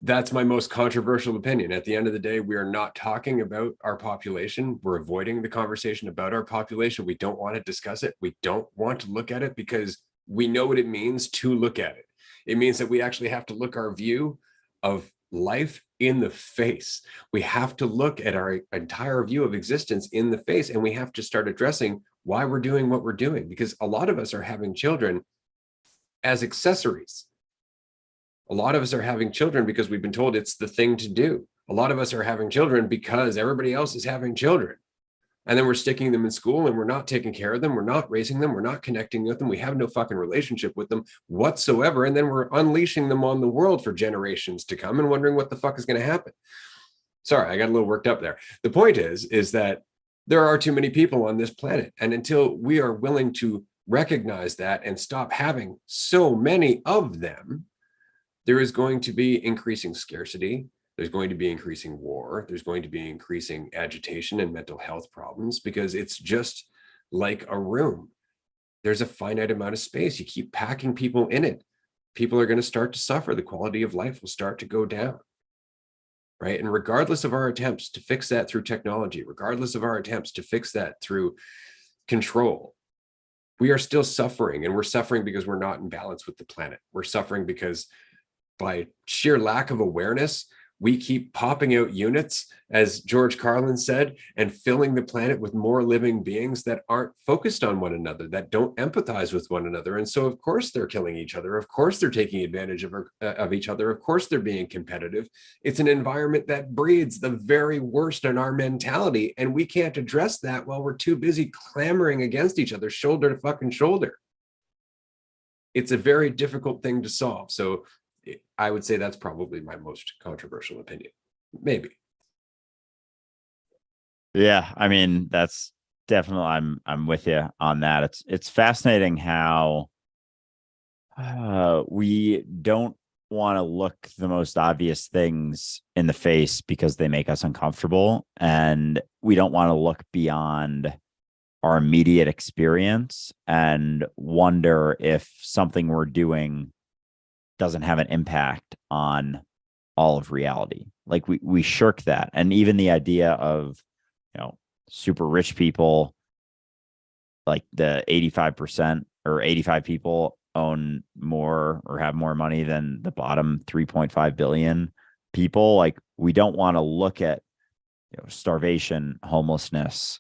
That's my most controversial opinion. At the end of the day, we are not talking about our population. We're avoiding the conversation about our population. We don't want to discuss it. We don't want to look at it, because we know what it means to look at it. It means that we actually have to look our view of life in the face. We have to look at our entire view of existence in the face, and we have to start addressing why we're doing what we're doing, because a lot of us are having children as accessories. A lot of us are having children because we've been told it's the thing to do. A lot of us are having children because everybody else is having children. And then we're sticking them in school and we're not taking care of them. We're not raising them. We're not connecting with them. We have no fucking relationship with them whatsoever. And then we're unleashing them on the world for generations to come and wondering what the fuck is going to happen. Sorry, I got a little worked up there. The point is that there are too many people on this planet. And until we are willing to recognize that and stop having so many of them, there is going to be increasing scarcity. There's going to be increasing war. There's going to be increasing agitation and mental health problems, because it's just like a room. There's a finite amount of space. You keep packing people in it. People are going to start to suffer. The quality of life will start to go down. Right. And regardless of our attempts to fix that through technology, regardless of our attempts to fix that through control, we are still suffering. And we're suffering because we're not in balance with the planet. We're suffering because, by sheer lack of awareness, we keep popping out units, as George Carlin said, and filling the planet with more living beings that aren't focused on one another, that don't empathize with one another. And so, of course, they're killing each other. Of course, they're taking advantage of each other. Of course, they're being competitive. It's an environment that breeds the very worst in our mentality. And we can't address that while we're too busy clamoring against each other, shoulder to fucking shoulder. It's a very difficult thing to solve. So I would say that's probably my most controversial opinion. Maybe. Yeah, I mean, that's definitely, I'm with you on that. It's fascinating how we don't want to look the most obvious things in the face because they make us uncomfortable, and we don't want to look beyond our immediate experience and wonder if something we're doing doesn't have an impact on all of reality. Like we shirk that. And even the idea of, you know, super rich people, like the 85% or 85 people own more or have more money than the bottom 3.5 billion people. Like we don't want to look at, you know, starvation, homelessness,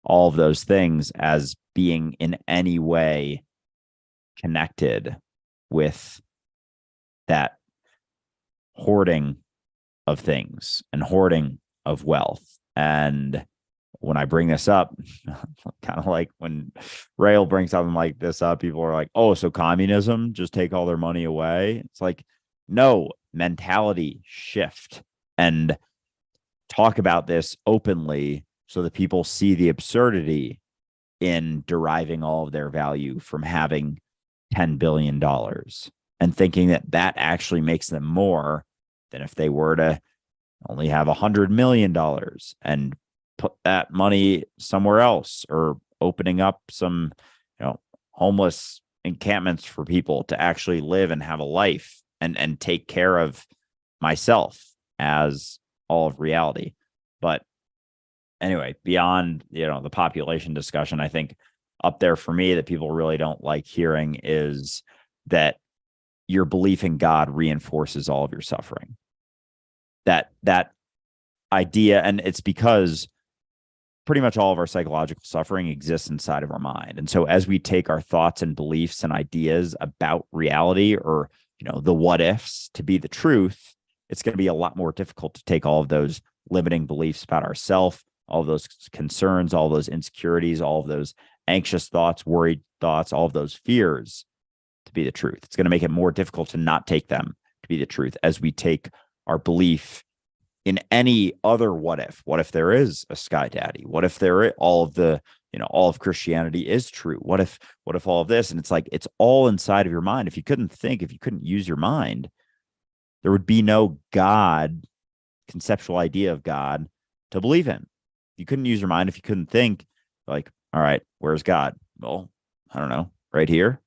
all of those things as being in any way connected with that hoarding of things and hoarding of wealth. And when I bring this up, kind of like when Rail brings something like this up, people are like, oh, so communism, just take all their money away. It's like, no, mentality shift and talk about this openly so that people see the absurdity in deriving all of their value from having $10 billion and thinking that that actually makes them more than if they were to only have $100 million and put that money somewhere else, or opening up some, you know, homeless encampments for people to actually live and have a life and take care of myself as all of reality. But anyway, beyond, you know, the population discussion, I think up there for me that people really don't like hearing is that your belief in God reinforces all of your suffering. That idea, and it's because pretty much all of our psychological suffering exists inside of our mind. And so as we take our thoughts and beliefs and ideas about reality, or, you know, the what ifs to be the truth, it's going to be a lot more difficult to take all of those limiting beliefs about ourselves, all of those concerns, all of those insecurities, all of those anxious thoughts, worried thoughts, all of those fears to be the truth. It's going to make it more difficult to not take them to be the truth as we take our belief in any other what if. What if there is a sky daddy? What if there is all of the, you know, all of Christianity is true? What if all of this? And it's like, it's all inside of your mind. If you couldn't think, if you couldn't use your mind, there would be no God, conceptual idea of God to believe in. You couldn't use your mind if you couldn't think, like, all right, where's God? Well, I don't know, right here,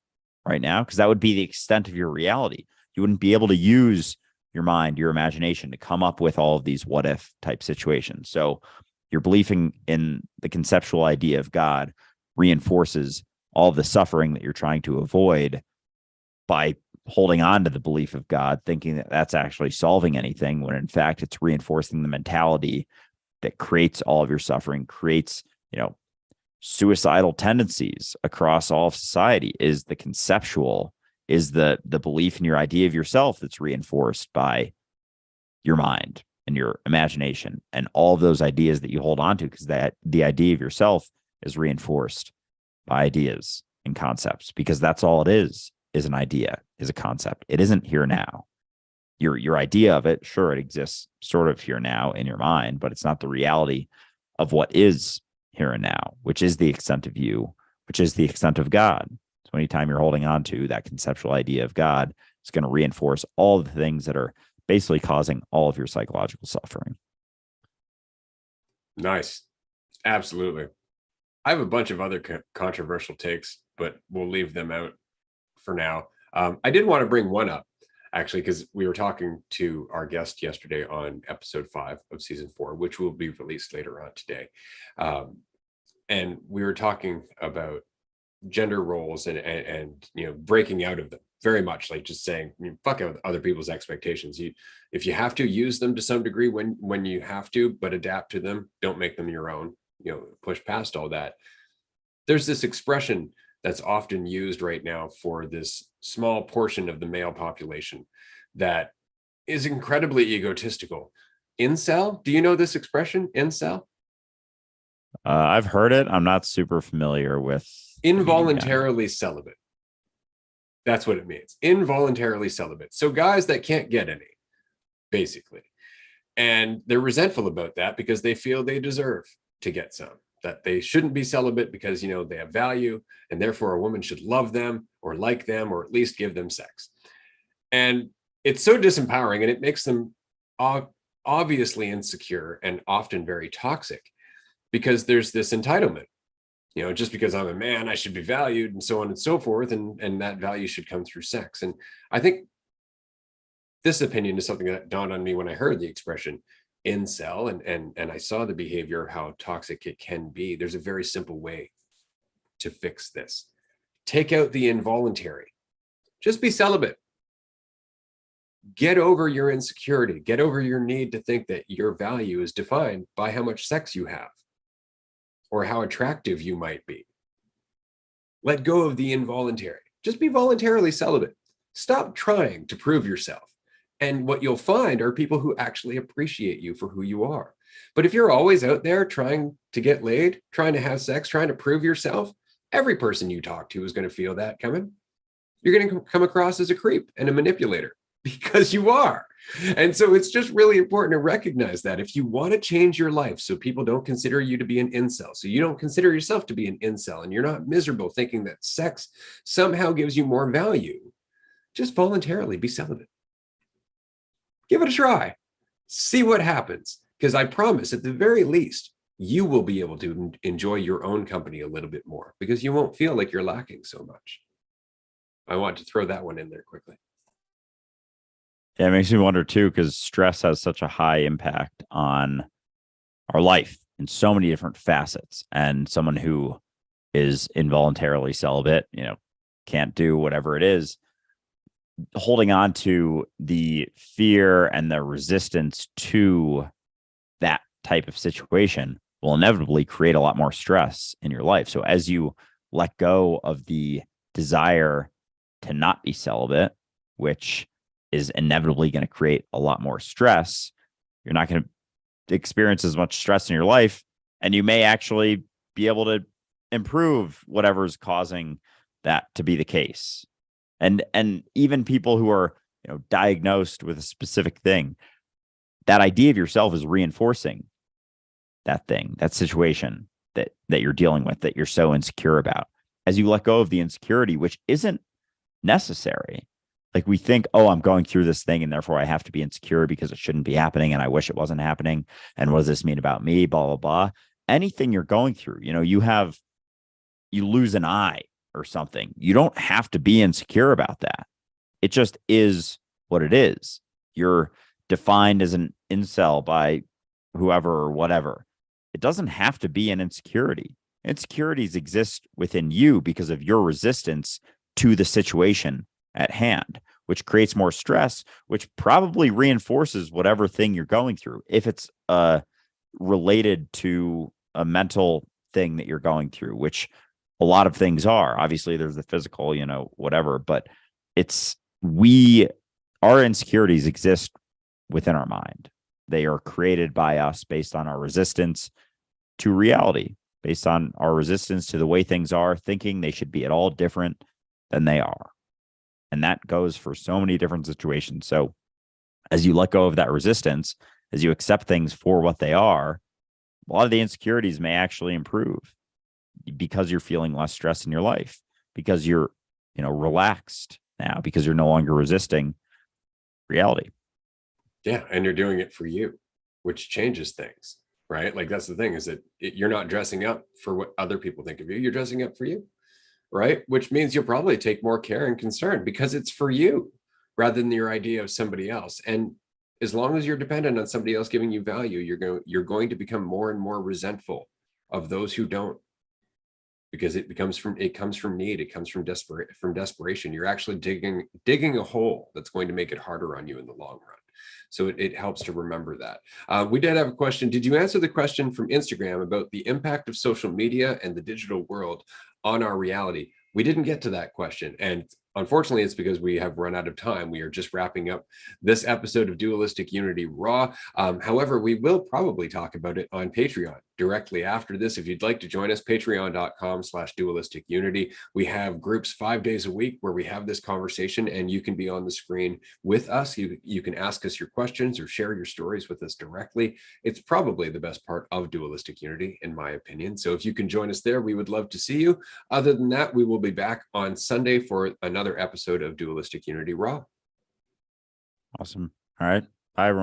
right now, because that would be the extent of your reality. You wouldn't be able to use your mind, your imagination to come up with all of these what if type situations. So your belief in the conceptual idea of God reinforces all of the suffering that you're trying to avoid by holding on to the belief of God, thinking that that's actually solving anything, when in fact it's reinforcing the mentality that creates all of your suffering, creates, you know, suicidal tendencies across all of society. Is the conceptual, is the belief in your idea of yourself that's reinforced by your mind and your imagination and all of those ideas that you hold on to, because that the idea of yourself is reinforced by ideas and concepts, because that's all it is an idea, is a concept. It isn't here now. Your idea of it, sure, it exists sort of here now in your mind, but it's not the reality of what is here and now, which is the extent of you, which is the extent of God. So anytime you're holding on to that conceptual idea of God, it's going to reinforce all the things that are basically causing all of your psychological suffering. Nice. Absolutely. I have a bunch of other controversial takes, but we'll leave them out for now. I did want to bring one up, actually, because we were talking to our guest yesterday on episode 5 of season 4, which will be released later on today. And we were talking about gender roles and you know, breaking out of them, very much like just saying, fuck out other people's expectations. If you have to, use them to some degree when you have to, but adapt to them. Don't make them your own. You know, push past all that. There's this expression that's often used right now for this small portion of the male population that is incredibly egotistical. Incel? Do you know this expression, incel? I've heard it. I'm not super familiar with the meaning behind it. Involuntarily celibate. That's what it means. Involuntarily celibate. So guys that can't get any, basically. And they're resentful about that because they feel they deserve to get some, that they shouldn't be celibate because, they have value and therefore a woman should love them or like them or at least give them sex. And it's so disempowering, and it makes them obviously insecure and often very toxic, because there's this entitlement. Just because I'm a man, I should be valued, and so on and so forth. And that value should come through sex. And I think this opinion is something that dawned on me when I heard the expression incel, and I saw the behavior, how toxic it can be. There's a very simple way to fix this. Take out the involuntary. Just be celibate. Get over your insecurity. Get over your need to think that your value is defined by how much sex you have or how attractive you might be. Let go of the involuntary. Just be voluntarily celibate. Stop trying to prove yourself. And what you'll find are people who actually appreciate you for who you are. But if you're always out there trying to get laid, trying to have sex, trying to prove yourself, every person you talk to is going to feel that coming. You're going to come across as a creep and a manipulator, because you are. And so it's just really important to recognize that if you want to change your life so people don't consider you to be an incel, so you don't consider yourself to be an incel, and you're not miserable thinking that sex somehow gives you more value, just voluntarily be celibate. Give it a try. See what happens. Because I promise, at the very least, you will be able to enjoy your own company a little bit more, because you won't feel like you're lacking so much. I want to throw that one in there quickly. Yeah, it makes me wonder too, because stress has such a high impact on our life in so many different facets. And someone who is involuntarily celibate, can't do whatever it is, holding on to the fear and the resistance to that type of situation will inevitably create a lot more stress in your life. So as you let go of the desire to not be celibate, which is inevitably going to create a lot more stress, you're not going to experience as much stress in your life, and you may actually be able to improve whatever's causing that to be the case. And even people who are, diagnosed with a specific thing, that idea of yourself is reinforcing that thing, that situation that you're dealing with, that you're so insecure about. As you let go of the insecurity, which isn't necessary. Like we think, oh, I'm going through this thing and therefore I have to be insecure because it shouldn't be happening and I wish it wasn't happening. And what does this mean about me? Blah, blah, blah. Anything you're going through, you lose an eye or something. You don't have to be insecure about that. It just is what it is. You're defined as an incel by whoever or whatever. It doesn't have to be an insecurity. Insecurities exist within you because of your resistance to the situation at hand, which creates more stress, which probably reinforces whatever thing you're going through. If it's related to a mental thing that you're going through, which a lot of things are. Obviously, there's the physical, whatever, but our insecurities exist within our mind. They are created by us based on our resistance to reality, based on our resistance to the way things are, thinking they should be at all different than they are. And that goes for so many different situations. So as you let go of that resistance, as you accept things for what they are, a lot of the insecurities may actually improve because you're feeling less stress in your life, because you're, relaxed now, because you're no longer resisting reality. Yeah. And you're doing it for you, which changes things, right? Like that's the thing, is that you're not dressing up for what other people think of you. You're dressing up for you, right? Which means you'll probably take more care and concern because it's for you rather than your idea of somebody else. And as long as you're dependent on somebody else giving you value, you're going to become more and more resentful of those who don't, because it comes from need. It comes from desperation. You're actually digging a hole that's going to make it harder on you in the long run. So it helps to remember that. We did have a question. Did you answer the question from Instagram about the impact of social media and the digital world on our reality? We didn't get to that question. And unfortunately, it's because we have run out of time. We are just wrapping up this episode of Dualistic Unity Raw. However, we will probably talk about it on Patreon directly after this. If you'd like to join us, patreon.com/dualistic unity. We have groups 5 days a week where we have this conversation, and you can be on the screen with us. You can ask us your questions or share your stories with us directly. It's probably the best part of Dualistic Unity, in my opinion. So if you can join us there, we would love to see you. Other than that, we will be back on Sunday for another episode of Dualistic Unity Raw. Awesome. All right. Bye, everyone.